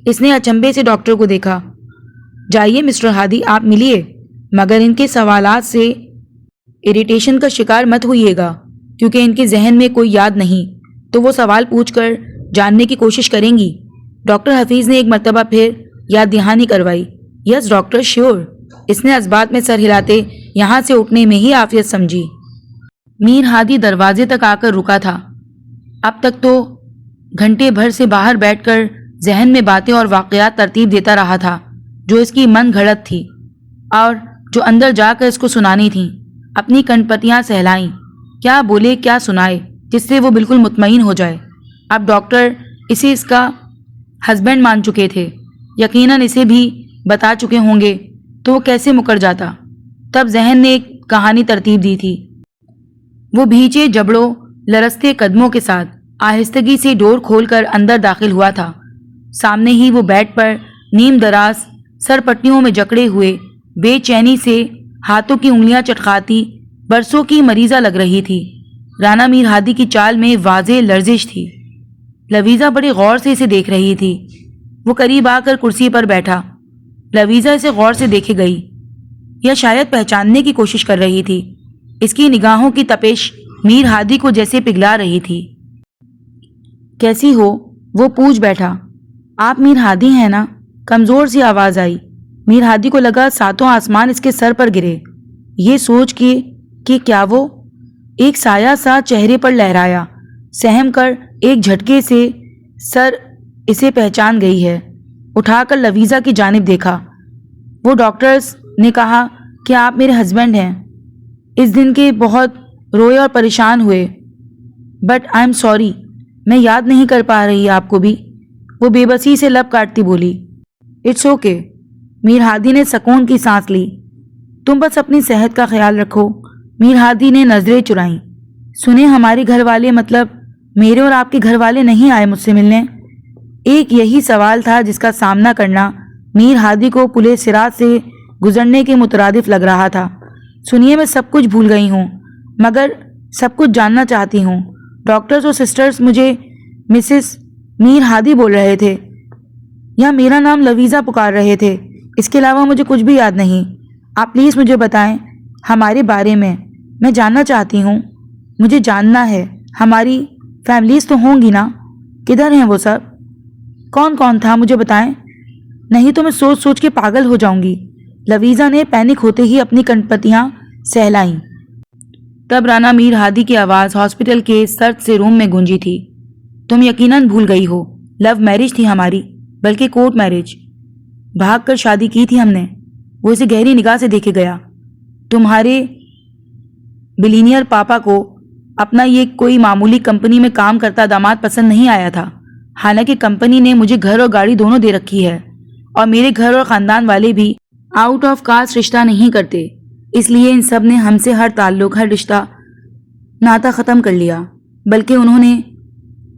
اس نے اچنبھے سے ڈاکٹر کو دیکھا۔ جائیے مسٹر ہادی، آپ ملیے، مگر ان کے سوالات سے اریٹیشن کا شکار مت ہوئیے گا، کیونکہ ان کے ذہن میں کوئی یاد نہیں تو وہ سوال پوچھ کر جاننے کی کوشش کریں گی۔ ڈاکٹر حفیظ نے ایک مرتبہ پھر یاد دہانی کروائی۔ یس ڈاکٹر، شیور۔ اس نے اس بات میں سر ہلاتے یہاں سے اٹھنے میں ہی عافیت سمجھی۔ میر ہادی دروازے تک آ کر رکا تھا۔ اب تک تو گھنٹے بھر سے باہر بیٹھ کر ذہن میں باتیں اور واقعات ترتیب دیتا رہا تھا جو اس کی من گھڑت تھی اور جو اندر جا کر اس کو سنانی تھیں۔ اپنی کنپتیاں سہلائیں، کیا بولے کیا سنائے جس سے وہ بالکل مطمئن ہو جائے۔ اب ڈاکٹر اسے اس کا ہسبینڈ مان چکے تھے، یقیناً اسے بھی بتا چکے ہوں گے، تو وہ کیسے مکر جاتا؟ تب ذہن نے ایک کہانی ترتیب دی تھی۔ وہ بھیجے جبڑوں، لرزتے قدموں کے ساتھ آہستگی سے ڈور کھول کر اندر داخل ہوا تھا۔ سامنے ہی وہ بیڈ پر نیم دراز، سر پٹیوں میں جکڑے ہوئے، بے چینی سے ہاتھوں کی انگلیاں چٹکاتی برسوں کی مریضہ لگ رہی تھی۔ رانا میر ہادی کی چال میں واضح لرزش تھی۔ لویزا بڑے غور سے اسے دیکھ رہی تھی۔ وہ قریب آ کر کرسی پر بیٹھا۔ لویزا اسے غور سے دیکھے گئی، یا شاید پہچاننے کی کوشش کر رہی تھی۔ اس کی نگاہوں کی تپش میر ہادی کو جیسے پگھلا رہی تھی۔ کیسی ہو؟ وہ پوچھ بیٹھا۔ آپ میر ہادی ہیں نا؟ کمزور سی آواز آئی۔ میر ہادی کو لگا ساتوں آسمان اس کے سر پر گرے، یہ سوچ کے کہ کیا وہ ایک سایہ سا چہرے پر لہرایا۔ سہم کر ایک جھٹکے سے سر اسے پہچان گئی ہے۔ اٹھا کر لویزا کی جانب دیکھا۔ وہ ڈاکٹرز نے کہا کہ آپ میرے ہسبینڈ ہیں، اس دن کے بہت روئے اور پریشان ہوئے، بٹ آئی ایم سوری، میں یاد نہیں کر پا رہی آپ کو بھی۔ وہ بے بسی سے لب کاٹتی بولی۔ It's okay. میر ہادی نے سکون کی سانس لی۔ تم بس اپنی صحت کا خیال رکھو۔ میر ہادی نے نظریں چرائیں۔ سنیں، ہمارے گھر والے، مطلب میرے اور آپ کے گھر والے نہیں آئے مجھ سے ملنے؟ ایک یہی سوال تھا جس کا سامنا کرنا میر ہادی کو پلے صراط سے گزرنے کے مترادف لگ رہا تھا۔ سنیے، میں سب کچھ بھول گئی ہوں، مگر سب کچھ جاننا چاہتی ہوں۔ ڈاکٹرز اور سسٹرز مجھے مسز میر ہادی بول رہے تھے، یا میرا نام لویزا پکار رہے تھے۔ اس کے علاوہ مجھے کچھ بھی یاد نہیں۔ آپ پلیز مجھے بتائیں ہمارے بارے میں جاننا چاہتی ہوں۔ مجھے جاننا ہے، ہماری فیملیز تو ہوں گی نا؟ کدھر ہیں وہ سب؟ کون کون تھا مجھے بتائیں، نہیں تو میں سوچ سوچ کے پاگل ہو جاؤں گی۔ لویزا نے پینک ہوتے ہی اپنی کنپتیاں سہلائیں۔ تب رانا میر ہادی کی آواز ہاسپٹل کے سرد سے روم میں گونجی تھی۔ تم یقیناً بھول گئی ہو، لو میرج تھی ہماری، بلکہ کورٹ میرج۔ بھاگ کر شادی کی تھی ہم نے۔ وہ اسے گہری نگاہ سے دیکھے گیا۔ تمہارے بلینئر پاپا کو اپنا یہ کوئی معمولی کمپنی میں کام کرتا داماد پسند نہیں آیا تھا، حالانکہ کمپنی نے مجھے گھر اور گاڑی دونوں دے رکھی ہے، اور میرے گھر اور خاندان والے بھی آؤٹ آف کاسٹ رشتہ نہیں کرتے، اس لیے ان سب نے ہم سے ہر تعلق، ہر رشتہ ناتا ختم کر لیا، بلکہ انہوں نے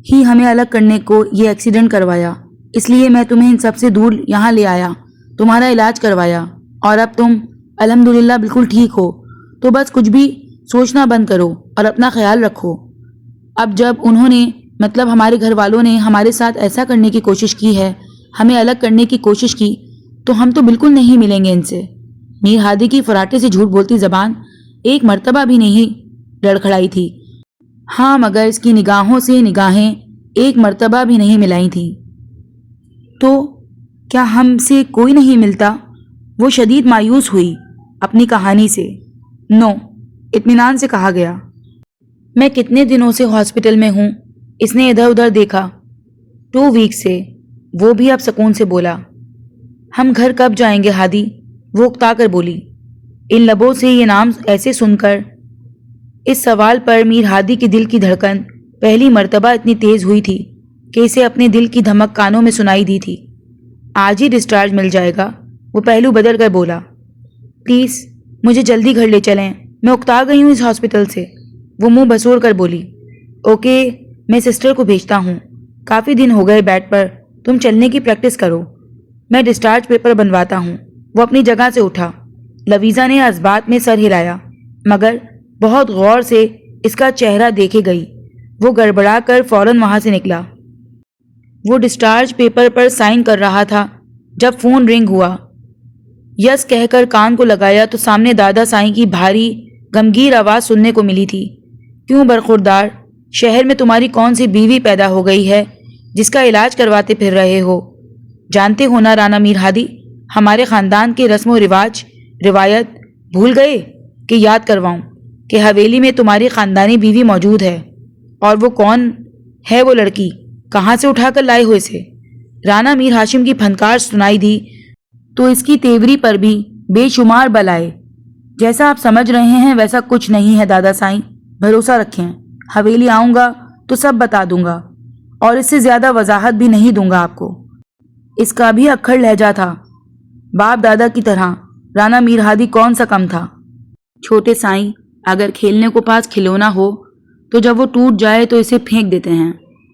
ہی ہمیں الگ کرنے کو یہ ایکسیڈنٹ کروایا۔ اس لیے میں تمہیں ان سب سے دور یہاں لے آیا، تمہارا علاج کروایا، اور اب تم الحمدللہ بالکل ٹھیک ہو، تو بس کچھ بھی سوچنا بند کرو اور اپنا خیال رکھو۔ اب جب انہوں نے، مطلب ہمارے گھر والوں نے ہمارے ساتھ ایسا کرنے کی کوشش کی ہے، ہمیں الگ کرنے کی کوشش کی، تو ہم تو بالکل نہیں ملیں گے ان سے۔ میر ہادی کی فراٹے سے جھوٹ بولتی زبان ایک مرتبہ بھی نہیں لڑکھڑائی تھی۔ ہاں، مگر اس کی نگاہوں سے نگاہیں ایک مرتبہ بھی نہیں ملائی تھیں۔ تو کیا ہم سے کوئی نہیں ملتا؟ وہ شدید مایوس ہوئی اپنی کہانی سے۔ نو، اطمینان سے کہا گیا۔ میں کتنے دنوں سے ہاسپٹل میں ہوں؟ اس نے ادھر ادھر دیکھا۔ 2 ویک سے، وہ بھی اب سکون سے بولا۔ ہم گھر کب جائیں گے ہادی؟ وہ اکتا کر بولی۔ ان لبوں سے یہ نام ایسے سن کر اس سوال پر میر ہادی کی دل کی دھڑکن پہلی مرتبہ اتنی تیز ہوئی تھی کہ اسے اپنے دل کی دھمک کانوں میں سنائی دی تھی۔ آج ہی ڈسچارج مل جائے گا، وہ پہلو بدل کر بولا۔ پلیز مجھے جلدی گھر لے چلیں، میں اکتا گئی ہوں اس ہاسپٹل سے، وہ منہ بسوڑ کر بولی۔ اوکے، میں سسٹر کو بھیجتا ہوں، کافی دن ہو گئے بیڈ پر، تم چلنے کی پریکٹس کرو، میں ڈسچارج پیپر بنواتا ہوں۔ وہ اپنی جگہ سے اٹھا۔ لویزا نے اثبات میں سر ہلایا، مگر بہت غور سے اس کا چہرہ دیکھے گئی۔ وہ گڑبڑا کر فوراً وہاں سے نکلا۔ وہ ڈسچارج پیپر پر سائن کر رہا تھا جب فون رنگ ہوا۔ یس کہہ کر کان کو لگایا تو سامنے دادا سائیں کی بھاری غمگین آواز سننے کو ملی تھی۔ کیوں برخوردار، شہر میں تمہاری کون سی بیوی پیدا ہو گئی ہے جس کا علاج کرواتے پھر رہے ہو؟ جانتے ہو نا رانا میر ہادی، ہمارے خاندان کے رسم و رواج، روایت بھول گئے کہ یاد کرواؤں کہ حویلی میں تمہاری خاندانی بیوی موجود ہے؟ اور وہ کون ہے وہ لڑکی؟ کہاں سے اٹھا کر لائے ہو اسے؟ رانا میر ہاشم کی پھنکار سنائی دی تو اس کی تیوری پر بھی بے شمار بل آئے۔ جیسا آپ سمجھ رہے ہیں ویسا کچھ نہیں ہے دادا سائیں، بھروسہ رکھیں، حویلی آؤں گا تو سب بتا دوں گا، اور اس سے زیادہ وضاحت بھی نہیں دوں گا آپ کو۔ اس کا بھی اکھڑ لہجہ تھا، باپ دادا کی طرح۔ رانا میر ہادی کون سا کم تھا؟ چھوٹے سائیں، اگر کھیلنے کو پاس کھلونا ہو تو جب وہ ٹوٹ جائے تو اسے پھینک دیتے ہیں،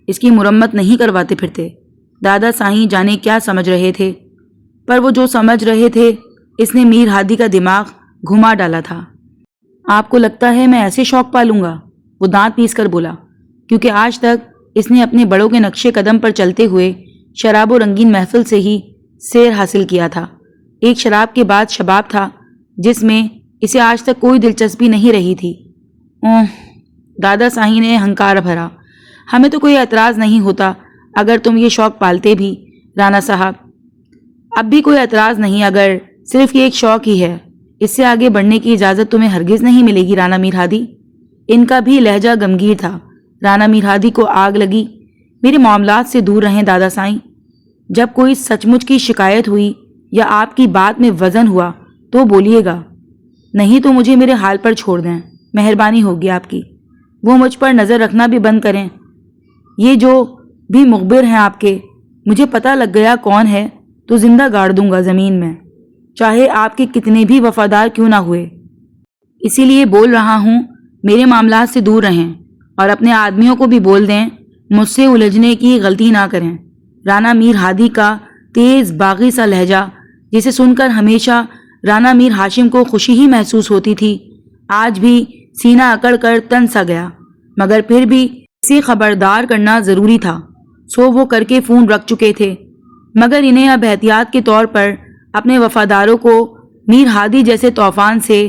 اس کی مرمت نہیں کرواتے پھرتے۔ دادا سائیں جانے کیا سمجھ رہے تھے، پر وہ جو سمجھ رہے تھے اس نے میر ہادی کا دماغ گھما ڈالا تھا۔ آپ کو لگتا ہے میں ایسے شوق پالوں گا؟ وہ دانت پیس کر بولا، کیونکہ آج تک اس نے اپنے بڑوں کے نقشے قدم پر چلتے ہوئے شراب و رنگین محفل سے ہی سیر حاصل کیا تھا۔ ایک شراب کے بعد شباب تھا جس میں اسے آج تک کوئی دلچسپی نہیں رہی تھی۔ اوہ، دادا صاحب نے ہنکار بھرا، ہمیں تو کوئی اعتراض نہیں ہوتا اگر تم یہ شوق پالتے بھی رانا صاحب۔ اب بھی کوئی اعتراض نہیں اگر صرف یہ ایک شوق ہی ہے۔ اس سے آگے بڑھنے کی اجازت تمہیں ہرگز نہیں ملے گی رانا میر ہادی۔ ان کا بھی لہجہ گمگیر تھا۔ رانا میر ہادی کو آگ لگی۔ میرے معاملات سے دور رہیں دادا سائیں۔ جب کوئی سچ مچ کی شکایت ہوئی یا آپ کی بات میں وزن ہوا تو بولیے گا، نہیں تو مجھے میرے حال پر چھوڑ دیں، مہربانی ہوگی آپ کی۔ وہ مجھ پر نظر رکھنا بھی بند کریں۔ یہ جو بھی مخبر ہیں آپ کے، مجھے پتہ لگ گیا کون ہے تو زندہ گاڑ دوں گا زمین میں، چاہے آپ کے کتنے بھی وفادار کیوں نہ ہوئے۔ اسی لیے بول رہا ہوں، میرے معاملات سے دور رہیں اور اپنے آدمیوں کو بھی بول دیں مجھ سے الجھنے کی غلطی نہ کریں۔ رانا میر ہادی کا تیز باغی سا لہجہ، جسے سن کر ہمیشہ رانا میر ہاشم کو خوشی ہی محسوس ہوتی تھی، آج بھی سینہ اکڑ کر تن سا گیا، مگر پھر بھی اسے خبردار کرنا ضروری تھا، سو وہ کر کے فون رکھ چکے تھے، مگر انہیں اب احتیاط کے طور پر اپنے وفاداروں کو میر ہادی جیسے طوفان سے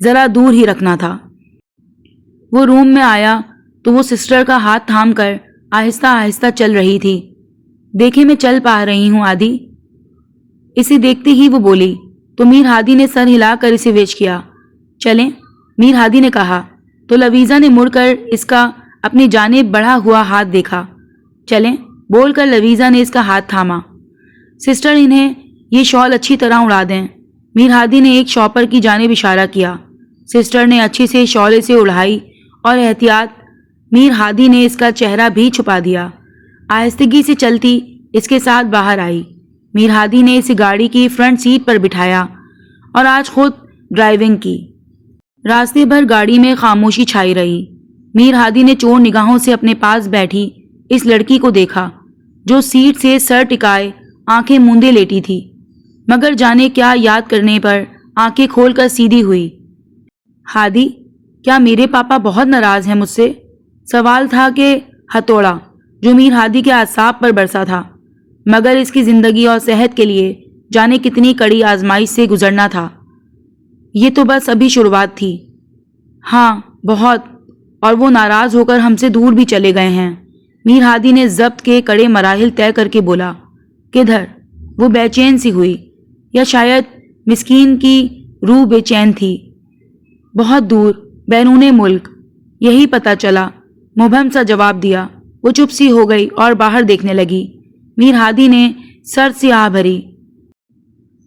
ذرا دور ہی رکھنا تھا۔ وہ روم میں آیا تو وہ سسٹر کا ہاتھ تھام کر آہستہ آہستہ چل رہی تھی۔ دیکھے میں چل پا رہی ہوں آدی۔ اسے دیکھتے ہی وہ بولی تو میر ہادی نے سر ہلا کر اسے وش کیا۔ چلیں، میر ہادی نے کہا تو لویزا نے مڑ کر اس کا اپنی جانب بڑھا ہوا ہاتھ دیکھا۔ چلیں بول کر لویزا نے اس کا ہاتھ تھاما۔ سسٹر انہیں یہ شال اچھی طرح اڑا دیں۔ میر ہادی نے ایک شاپر کی جانب اشارہ کیا۔ سسٹر نے اچھی سے شال سے اڑائی اور احتیاط میر ہادی نے اس کا چہرہ بھی چھپا دیا۔ آہستگی سے چلتی اس کے ساتھ باہر آئی۔ میر ہادی نے اسے گاڑی کی فرنٹ سیٹ پر بٹھایا اور آج خود ڈرائیونگ کی۔ راستے بھر گاڑی میں خاموشی چھائی رہی۔ میر ہادی نے چور نگاہوں سے اپنے پاس بیٹھی اس لڑکی کو دیکھا جو سیٹ سے سر ٹکائے آنکھیں موندے لیٹی تھی، مگر جانے کیا یاد کرنے پر آنکھیں کھول کر سیدھی ہوئی۔ ہادی، کیا میرے پاپا بہت ناراض ہیں مجھ سے؟ سوال تھا کہ ہتھوڑا جو میر ہادی کے اعصاب پر برسا تھا، مگر اس کی زندگی اور صحت کے لیے جانے کتنی کڑی آزمائش سے گزرنا تھا۔ یہ تو بس ابھی شروعات تھی۔ ہاں بہت، اور وہ ناراض ہو کر ہم سے دور بھی چلے گئے ہیں۔ میر ہادی نے ضبط کے کڑے مراحل طے کر کے بولا۔ کدھر؟ وہ بے چین سی ہوئی، یا شاید مسکین کی روح بے چین تھی۔ بہت دور، بیرون ملک، یہی پتہ چلا، مبہم سا جواب دیا۔ وہ چپ سی ہو گئی اور باہر دیکھنے لگی۔ میر ہادی نے سر سے آہ بھری۔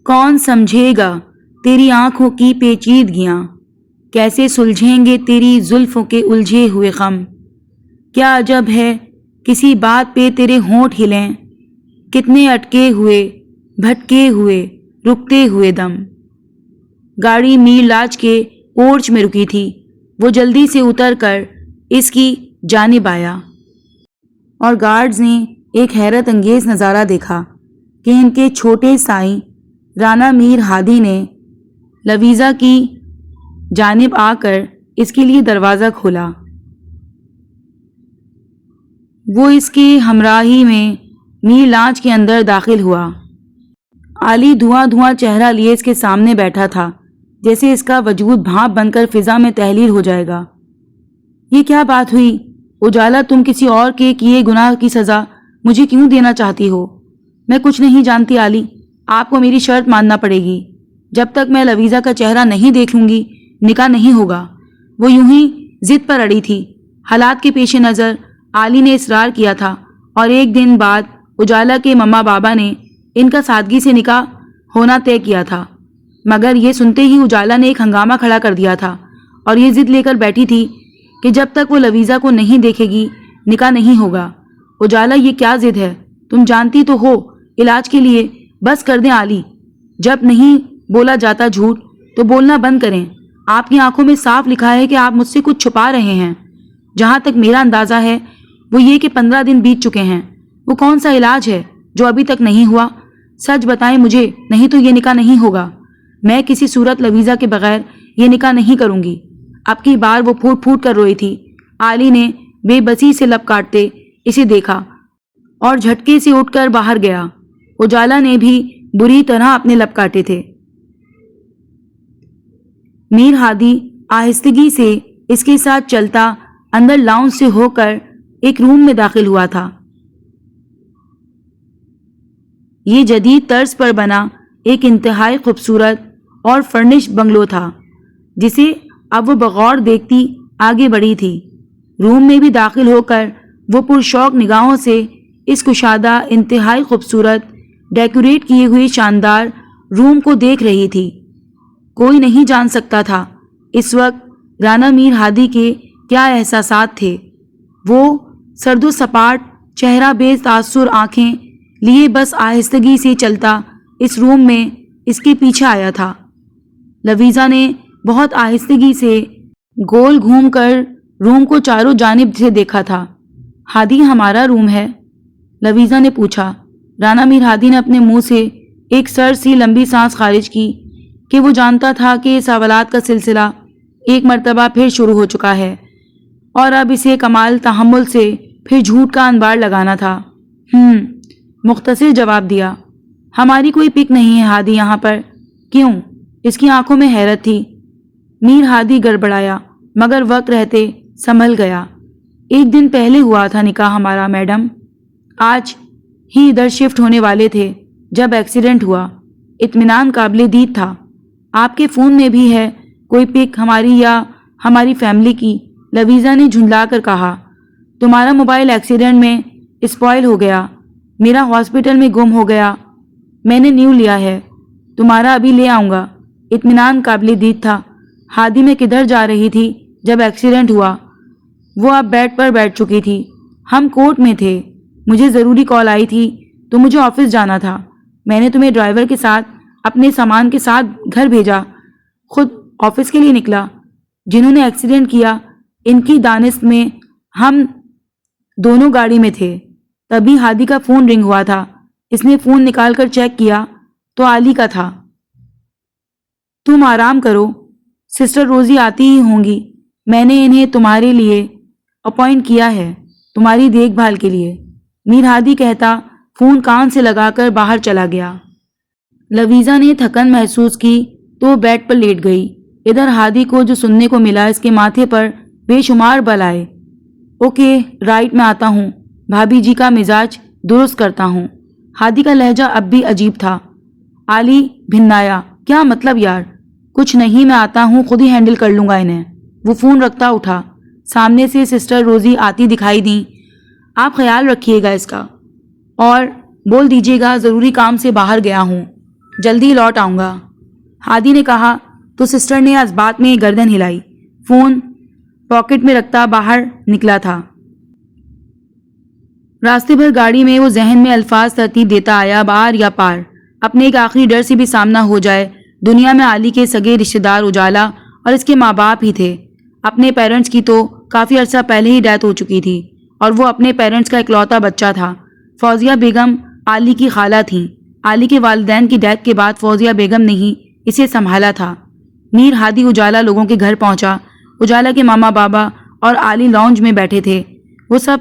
کون سمجھے گا تیری آنکھوں کی پیچیدگیاں، کیسے سلجھیں گے تیری زلفوں کے الجھے ہوئے غم، کیا عجب ہے کسی بات پہ تیرے ہونٹ ہلیں، کتنے اٹکے ہوئے بھٹکے ہوئے رکتے ہوئے دم۔ گاڑی میر لاج کے پورچ میں رکی تھی۔ وہ جلدی سے اتر کر اس کی جانب آیا اور گارڈز نے ایک حیرت انگیز نظارہ دیکھا کہ ان کے چھوٹے سائیں رانا میر ہادی نے لویزا کی جانب آ کر اس کے لیے دروازہ کھولا۔ وہ اس کی ہمراہی میں میر لاج کے اندر داخل ہوا۔ عالی دھواں دھواں چہرہ لیے اس کے سامنے بیٹھا تھا، جیسے اس کا وجود بھاپ بن کر فضا میں تحلیل ہو جائے گا۔ یہ کیا بات ہوئی اجالا؟ تم کسی اور کے کیے گناہ کی سزا مجھے کیوں دینا چاہتی ہو؟ میں کچھ نہیں جانتی عالی، آپ کو میری شرط ماننا پڑے گی۔ جب تک میں لویزا کا چہرہ نہیں دیکھ لوں گی نکاح نہیں ہوگا۔ وہ یوں ہی ضد پر اڑی تھی۔ حالات کے پیش نظر عالی نے اصرار کیا تھا اور ایک دن بعد اجالا کے مما بابا نے ان کا سادگی سے نکاح ہونا طے کیا تھا، مگر یہ سنتے ہی اجالا نے ایک ہنگامہ کھڑا کر دیا تھا اور یہ ضد لے کر بیٹھی تھی کہ جب تک وہ لویزا کو نہیں دیکھے گی نکاح نہیں ہوگا۔ اجالا، یہ کیا ضد ہے؟ تم جانتی تو ہو علاج کے لیے۔ بس کر دیں عالی، جب نہیں بولا جاتا جھوٹ تو بولنا بند کریں۔ آپ کی آنکھوں میں صاف لکھا ہے کہ آپ مجھ سے کچھ چھپا رہے ہیں۔ جہاں تک میرا اندازہ ہے وہ یہ کہ 15 دن بیت چکے ہیں۔ وہ کون سا علاج ہے جو ابھی تک نہیں ہوا؟ سچ بتائیں مجھے، نہیں تو یہ نکاح نہیں ہوگا۔ میں کسی صورت لویزا کے بغیر یہ نکاح نہیں کروں گی۔ اب کی بار وہ پھوٹ پھوٹ کر روئی تھی علی نے بے بسی سے لب کاٹتے اسے دیکھا اور جھٹکے سے اٹھ کر باہر گیا۔ اجالا نے بھی بری طرح اپنے لب کاٹے تھے۔ میر ہادی آہستگی سے اس کے ساتھ چلتا اندر لاؤنج سے ہو کر ایک روم میں داخل ہوا تھا۔ یہ جدید طرز پر بنا ایک انتہائی خوبصورت اور فرنش بنگلو تھا جسے اب وہ بغور دیکھتی آگے بڑھی تھی۔ روم میں بھی داخل ہو کر وہ پرشوق نگاہوں سے اس کشادہ انتہائی خوبصورت ڈیکوریٹ کیے ہوئے شاندار روم کو دیکھ رہی تھی۔ کوئی نہیں جان سکتا تھا اس وقت رانا میر ہادی کے کیا احساسات تھے۔ وہ سرد و سپاٹ چہرہ بے تاثر آنکھیں لیے بس آہستگی سے چلتا اس روم میں اس کے پیچھے آیا تھا۔ لویزا نے بہت آہستگی سے گول گھوم کر روم کو چاروں جانب سے دیکھا تھا۔ ہادی ہمارا روم ہے؟ لویزا نے پوچھا۔ رانا میر ہادی نے اپنے منہ سے ایک سر سی لمبی سانس خارج کی کہ وہ جانتا تھا کہ سوالات کا سلسلہ ایک مرتبہ پھر شروع ہو چکا ہے اور اب اسے کمال تحمل سے پھر جھوٹ کا انبار لگانا تھا۔ مختصر جواب دیا۔ ہماری کوئی پک نہیں ہے ہادی یہاں پر۔ کیوں؟ اس کی آنکھوں میں حیرت تھی۔ میر ہادی گڑبڑایا مگر وقت رہتے سنبھل گیا۔ ایک دن پہلے ہوا تھا نکاح ہمارا میڈم۔ آج ہی ادھر شفٹ ہونے والے تھے جب ایکسیڈنٹ ہوا۔ اطمینان قابل دید تھا۔ آپ کے فون میں بھی ہے کوئی پک ہماری یا ہماری فیملی کی؟ لویزا نے جھنجلا کر کہا۔ تمہارا موبائل ایکسیڈنٹ میں اسپوائل ہو گیا، میرا ہاسپٹل میں گم ہو گیا، میں نے نیو لیا ہے، تمہارا ابھی لے آؤں گا۔ اطمینان قابل دید تھا۔ ہادی میں کدھر جا رہی تھی جب ایکسیڈنٹ ہوا؟ وہ اب بیڈ پر بیٹھ چکی تھی۔ ہم کورٹ میں تھے، مجھے ضروری کال آئی تھی تو مجھے آفس جانا تھا۔ میں نے تمہیں ڈرائیور کے ساتھ اپنے سامان کے ساتھ گھر بھیجا، خود آفس کے لیے نکلا۔ جنہوں نے ایکسیڈنٹ کیا ان کی دانست میں ہم دونوں گاڑی میں تھے۔ تبھی ہادی کا فون رنگ ہوا تھا۔ اس نے فون نکال کر چیک کیا تو علی کا تھا۔ تم آرام کرو، سسٹر روزی آتی ہی ہوں گی، میں نے انہیں تمہارے لیے اپوائنٹ کیا ہے، تمہاری دیکھ بھال کے لیے، میر ہادی کہتا فون کان سے لگا کر باہر چلا گیا۔ لویزا نے تھکن محسوس کی تو بیڈ پر لیٹ گئی۔ ادھر ہادی کو جو سننے کو ملا اس کے ماتھے پر بے شمار بل آئے۔ اوکے رائٹ، میں آتا ہوں، بھابھی جی کا مزاج درست کرتا ہوں۔ ہادی کا لہجہ اب بھی عجیب تھا۔ علی بھنایا، کیا مطلب یار؟ کچھ نہیں، میں آتا ہوں، خود ہی ہینڈل کر لوں گا انہیں۔ وہ فون رکھتا اٹھا۔ سامنے سے سسٹر روزی آتی دکھائی دیں۔ آپ خیال رکھیے گا اس کا اور بول دیجیے گا ضروری کام سے باہر گیا ہوں، جلدی لوٹ آؤں گا، ہادی نے کہا تو سسٹر نے اس بات میں گردن ہلائی۔ فون پاکٹ میں رکھتا باہر نکلا تھا۔ راستے بھر گاڑی میں وہ ذہن میں الفاظ ترتیب دیتا آیا، بار یا پار، اپنے ایک آخری ڈر سے بھی سامنا ہو جائے۔ دنیا میں علی کے سگے رشتہ دار اجالا اور اس کے ماں باپ ہی تھے۔ اپنے پیرنٹس کی تو کافی عرصہ پہلے ہی ڈیتھ ہو چکی تھی اور وہ اپنے پیرنٹس کا اکلوتا بچہ تھا۔ فوزیہ بیگم علی کی خالہ تھیں۔ علی کے والدین کی ڈیتھ کے بعد فوزیہ بیگم نے ہی اسے سنبھالا تھا۔ میر ہادی اجالا لوگوں کے گھر پہنچا۔ اجالا کے ماما بابا اور علی لاؤنج میں بیٹھے تھے۔ وہ سب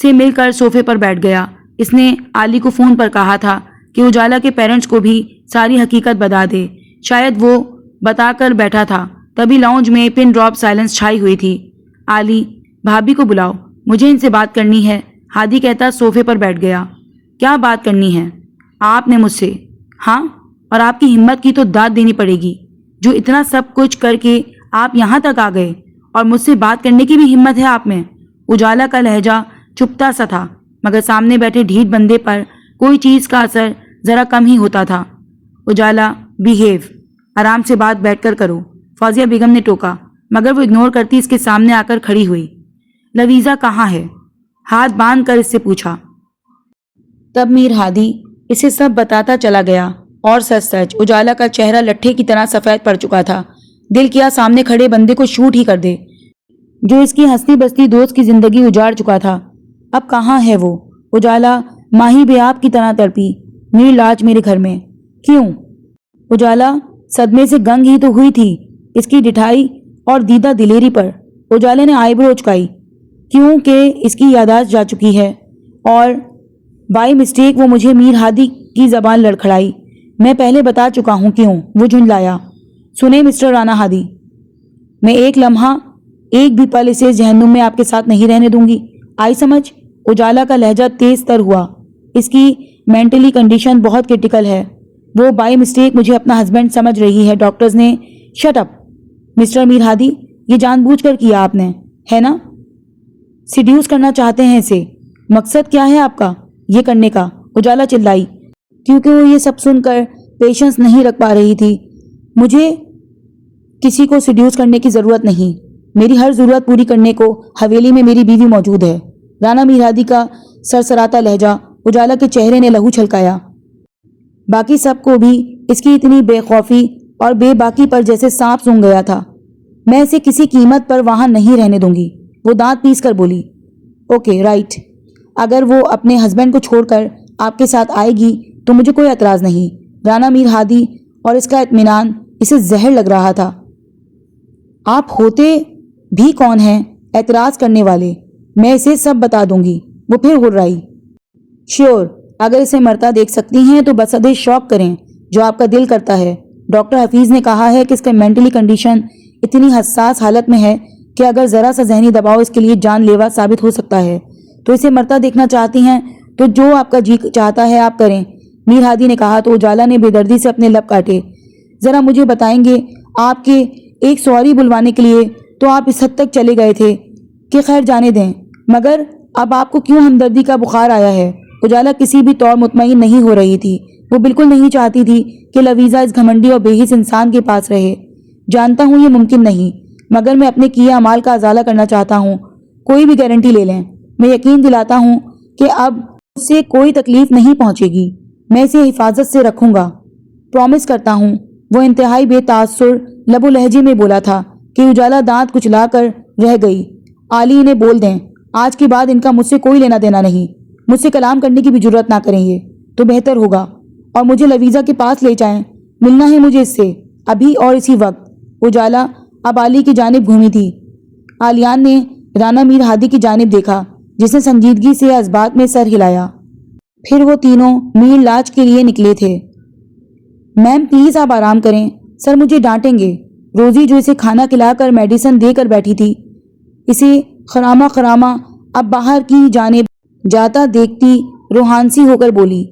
سے مل کر صوفے پر بیٹھ گیا۔ اس نے علی کو فون پر کہا تھا کہ اجالا کے پیرنٹس کو بھی ساری حقیقت بتا دے۔ شاید وہ بتا کر بیٹھا تھا تبھی لاؤنج میں پن ڈراپ سائلنس چھائی ہوئی تھی۔ علی، بھابھی کو بلاؤ، مجھے ان سے بات کرنی ہے، ہادی کہتا صوفے پر بیٹھ گیا۔ کیا بات کرنی ہے آپ نے مجھ سے؟ ہاں، اور آپ کی ہمت کی تو داد دینی پڑے گی، جو اتنا سب کچھ کر کے آپ یہاں تک آ گئے اور مجھ سے بات کرنے کی بھی ہمت ہے آپ میں۔ اجالا کا لہجہ چپتا سا تھا مگر سامنے بیٹھے ڈھیٹ بندے پر کوئی چیز کا اثر ذرا کم ہی ہوتا تھا۔ اجالا، بیہیو، آرام سے بات بیٹھ کر کرو، فوزیہ بیگم نے ٹوکا مگر وہ اگنور کرتی اس کے سامنے آ کر کھڑی ہوئی۔ لویزا کہاں ہے؟ ہاتھ باندھ کر اس سے پوچھا۔ تب میر ہادی اسے سب بتاتا چلا گیا اور سچ سچ اجالا کا چہرہ لٹھے کی طرح سفید پڑ چکا تھا۔ دل کیا سامنے کھڑے بندے کو شوٹ ہی کر دے جو اس کی ہستی بستی دوست کی زندگی اجاڑ چکا تھا۔ اب کہاں ہے وہ؟ اجالا ماہی بے آپ کی طرح تڑپی۔ میر لاج میرے گھر میں۔ کیوں؟ اجالا صدمے سے گنگ ہی تو ہوئی تھی اس کی ڈٹھائی اور دیدہ دلیری پر۔ اجالے نے آئی برو اچکائی۔ کیونکہ اس کی یادداشت جا چکی ہے اور بائی مسٹیک وہ مجھے میر ہادی کی زبان لڑکھڑائی۔ میں پہلے بتا چکا ہوں کیوں، وہ جھنجھلایا۔ سنیں مسٹر رانا ہادی، میں ایک لمحہ ایک بھی پل اسے جہنم میں آپ کے ساتھ نہیں رہنے دوں گی، آئی سمجھ؟ اجالا کا لہجہ تیز تر ہوا۔ اس کی مینٹلی کنڈیشن بہت کرٹیکل ہے، وہ بائی مسٹیک مجھے اپنا ہسبینڈ سمجھ رہی ہے۔ ڈاکٹرز نے شٹ اپ مسٹر میر ہادی، یہ جان بوجھ کر کیا آپ نے، ہے نا؟ سیڈیوس کرنا چاہتے ہیں اسے۔ مقصد کیا ہے آپ کا یہ کرنے کا؟ اجالا چلائی، کیونکہ وہ یہ سب سن کر پیشنس نہیں رکھ پا رہی تھی۔ مجھے کسی کو سیڈیوس کرنے کی ضرورت نہیں، میری ہر ضرورت پوری کرنے کو حویلی میں میری بیوی موجود ہے۔ رانا میر ہادی کا سرسراتا لہجہ اجالا کے چہرے نے لہو چھلکایا۔ باقی سب کو بھی اس کی اتنی بے خوفی اور بے باکی پر جیسے سانپ سونگھ گیا تھا۔ میں اسے کسی قیمت پر وہاں نہیں رہنے دوں گی، وہ دانت پیس کر بولی۔ اوکے رائٹ، اگر وہ اپنے ہسبینڈ کو چھوڑ کر آپ کے ساتھ آئے گی تو مجھے کوئی اعتراض نہیں۔ رانا میر ہادی اور اس کا اطمینان اسے زہر لگ رہا تھا۔ آپ ہوتے بھی کون ہیں اعتراض کرنے والے؟ میں اسے سب بتا دوں گی، وہ پھر غرائی۔ شیور، اگر اسے مرتا دیکھ سکتی ہیں تو بصدے شوق کریں جو آپ کا دل کرتا ہے۔ ڈاکٹر حفیظ نے کہا ہے کہ اس کا مینٹلی کنڈیشن اتنی حساس حالت میں ہے کہ اگر ذرا سا ذہنی دباؤ اس کے لیے جان لیوا ثابت ہو سکتا ہے۔ تو اسے مرتا دیکھنا چاہتی ہیں تو جو آپ کا جی چاہتا ہے آپ کریں، میر ہادی نے کہا تو اجالا نے بے دردی سے اپنے لب کاٹے۔ ذرا مجھے بتائیں گے، آپ کے ایک سواری بلوانے کے لیے تو آپ اس حد تک چلے گئے تھے کہ خیر جانے دیں، مگر اب آپ کو کیوں ہمدردی کا بخار آیا ہے؟ اجالا کسی بھی طور مطمئن نہیں ہو رہی تھی۔ وہ بالکل نہیں چاہتی تھی کہ لویزا اس گھمنڈی اور بے حس انسان کے پاس رہے۔ جانتا ہوں یہ ممکن نہیں، مگر میں اپنے کیے اعمال کا ازالہ کرنا چاہتا ہوں۔ کوئی بھی گارنٹی لے لیں، میں یقین دلاتا ہوں کہ اب اس سے کوئی تکلیف نہیں پہنچے گی۔ میں اسے حفاظت سے رکھوں گا، پرومس کرتا ہوں۔ وہ انتہائی بے تاثر لب و لہجے میں بولا تھا کہ اجالا دانت کچلا کر رہ گئی۔ عالی انہیں بول دیں، آج کے بعد ان کا مجھ سے کوئی لینا دینا نہیں، مجھ سے کلام کرنے کی بھی جرت نہ کریں گے تو بہتر ہوگا، اور مجھے لویزا کے پاس لے جائیں، ملنا ہے مجھے اس سے ابھی اور اسی وقت۔ اجالا اب عالی کی جانب گھومی تھی۔ عالیان نے رانا میر ہادی کی جانب دیکھا جس نے سنجیدگی سے اس بات میں سر ہلایا۔ پھر وہ تینوں میر لاج کے لیے نکلے تھے۔ میم پلیز آپ آرام کریں، سر مجھے ڈانٹیں گے۔ روزی جو اسے کھانا کھلا کر میڈیسن دے کر بیٹھی تھی، اسے خرامہ خرامہ اب باہر کی جانب جاتا دیکھتی روحانسی ہو کر بولی،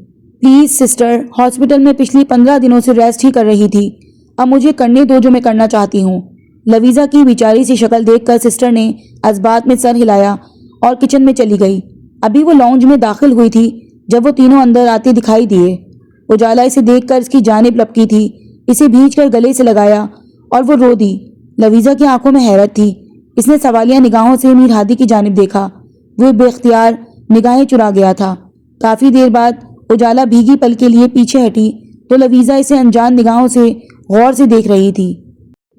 پلیز سسٹر، ہاسپٹل میں پچھلی 15 دنوں سے ریسٹ ہی کر رہی تھی، اب مجھے کرنے دو جو میں کرنا چاہتی ہوں۔ لویزا کی بیچاری سی شکل دیکھ کر سسٹر نے اس بات میں سر ہلایا اور کچن میں چلی گئی۔ ابھی وہ لاؤنج میں داخل ہوئی تھی جب وہ تینوں اندر آتے دکھائی دیے۔ اجالا اسے دیکھ کر اس کی جانب لپکی تھی، اسے بھینچ کر گلے سے لگایا اور وہ رو دی۔ لویزا کی آنکھوں میں حیرت تھی، اس نے سوالیہ نگاہوں سے میر ہادی کی جانب دیکھا، وہ بے اختیار نگاہیں چرا گیا تھا۔ کافی دیر بعد اجالا بھیگی پل کے لیے پیچھے ہٹی تو لویزا اسے انجان نگاہوں سے غور سے دیکھ رہی تھی۔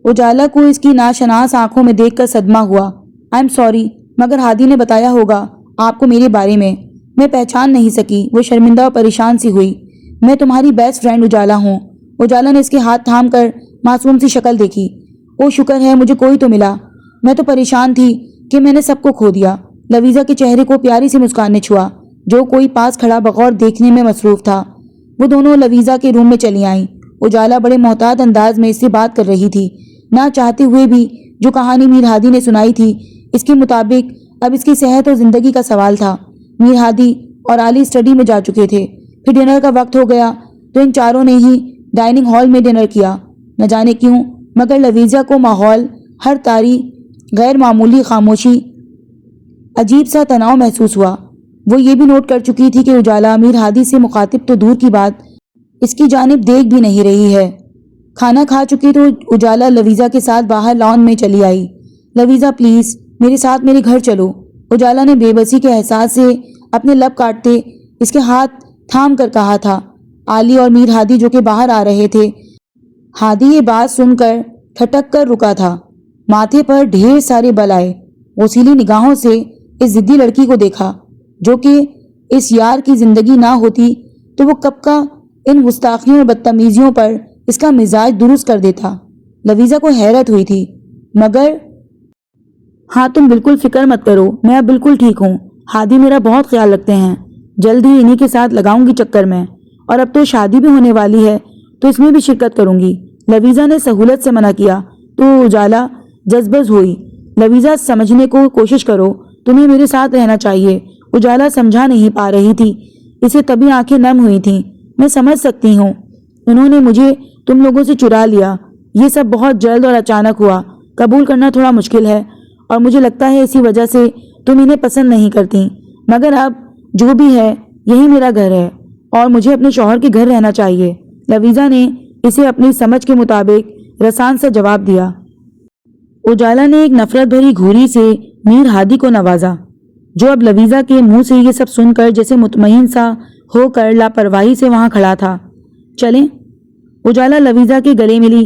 اجالا کو اس کی ناشناس آنکھوں میں دیکھ کر صدمہ ہوا۔ آئی ایم سوری، مگر ہادی نے بتایا ہوگا آپ کو میرے بارے میں پہچان نہیں سکی۔ وہ شرمندہ اور پریشان سی ہوئی۔ میں تمہاری بیسٹ فرینڈ اجالا ہوں۔ اجالا نے اس کے ہاتھ تھام کر معصوم سی شکل دیکھی۔ او شکر ہے مجھے کوئی تو ملا، میں تو پریشان تھی کہ میں نے سب کو کھو دیا۔ لویزا کے چہرے کو پیاری سی مسکان نے چھوا، جو کوئی پاس کھڑا بغور دیکھنے میں مصروف تھا۔ وہ دونوں لویزا کے روم میں چلی آئیں۔ اجالا بڑے محتاط انداز میں اس سے بات کر رہی تھی، نہ چاہتے ہوئے بھی۔ جو کہانی میر ہادی نے سنائی تھی اس کے مطابق اب اس کی صحت اور زندگی کا سوال تھا۔ میر ہادی اور عالی اسٹڈی میں جا چکے تھے۔ پھر ڈنر کا وقت ہو گیا تو ان چاروں نے ہی ڈائننگ ہال میں ڈنر کیا۔ نہ جانے کیوں مگر لویزا کو ماحول ہر طاری غیر معمولی خاموشی، عجیب سا تناؤ محسوس ہوا۔ وہ یہ بھی نوٹ کر چکی تھی کہ اجالا میر ہادی سے مخاطب تو دور کی بات اس کی جانب دیکھ بھی نہیں رہی ہے۔ کھانا کھا چکی تو اجالا لویزا کے ساتھ باہر لان میں چلی آئی۔ لویزا پلیز میرے ساتھ میرے گھر چلو، اجالا نے بے بسی کے احساس سے اپنے لب کاٹتے اس کے ہاتھ تھام کر کہا تھا۔ عالی اور میر ہادی جو کہ باہر آ رہے تھے، ہادی یہ بات سن کر ٹھٹک کر رکا تھا، ماتھے پر ڈھیر سارے بل آئے۔ غسیلی نگاہوں سے اس ضدی لڑکی کو دیکھا جو کہ اس یار کی زندگی نہ ہوتی تو وہ کب کا ان گستاخیوں اور بدتمیزیوں پر اس کا مزاج درست کر دیتا۔ لویزا کو حیرت ہوئی تھی، مگر ہاں تم بالکل فکر مت کرو، میں اب بالکل ٹھیک ہوں۔ ہادی میرا بہت خیال رکھتے ہیں، جلد ہی انہی کے ساتھ لگاؤں گی چکر میں، اور اب تو شادی بھی ہونے والی ہے تو اس میں بھی شرکت کروں گی۔ لویزا نے سہولت سے منع کیا تو اجالا جذبز ہوئی۔ لویزا سمجھنے کو کوشش کرو، تمہیں میرے ساتھ رہنا چاہیے۔ اجالا سمجھا نہیں پا رہی تھی، اسے تبھی آنکھیں نم ہوئی تھیں۔ میں سمجھ سکتی ہوں، انہوں نے مجھے تم لوگوں سے چرا لیا، یہ سب بہت جلد اور اچانک ہوا، قبول کرنا تھوڑا مشکل ہے، اور مجھے لگتا ہے اسی وجہ سے تم انہیں پسند نہیں کرتی، مگر اب جو بھی ہے یہی میرا گھر ہے اور مجھے اپنے شوہر کے گھر رہنا چاہیے۔ لویزا نے اسے اپنی سمجھ کے مطابق رسان سے جواب دیا۔ اجالا نے ایک نفرت بھری گھوری سے میر ہادی کو نوازا، جو اب لویزا کے منہ سے یہ سب سن کر جیسے مطمئن سا ہو کر لاپرواہی سے وہاں کھڑا تھا۔ چلیں؟ اجالا لویزا کے گلے ملی،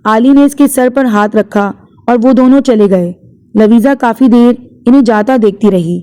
عالی نے اس کے سر پر ہاتھ رکھا اور وہ دونوں چلے گئے۔ لویزا کافی دیر انہیں جاتا دیکھتی رہی۔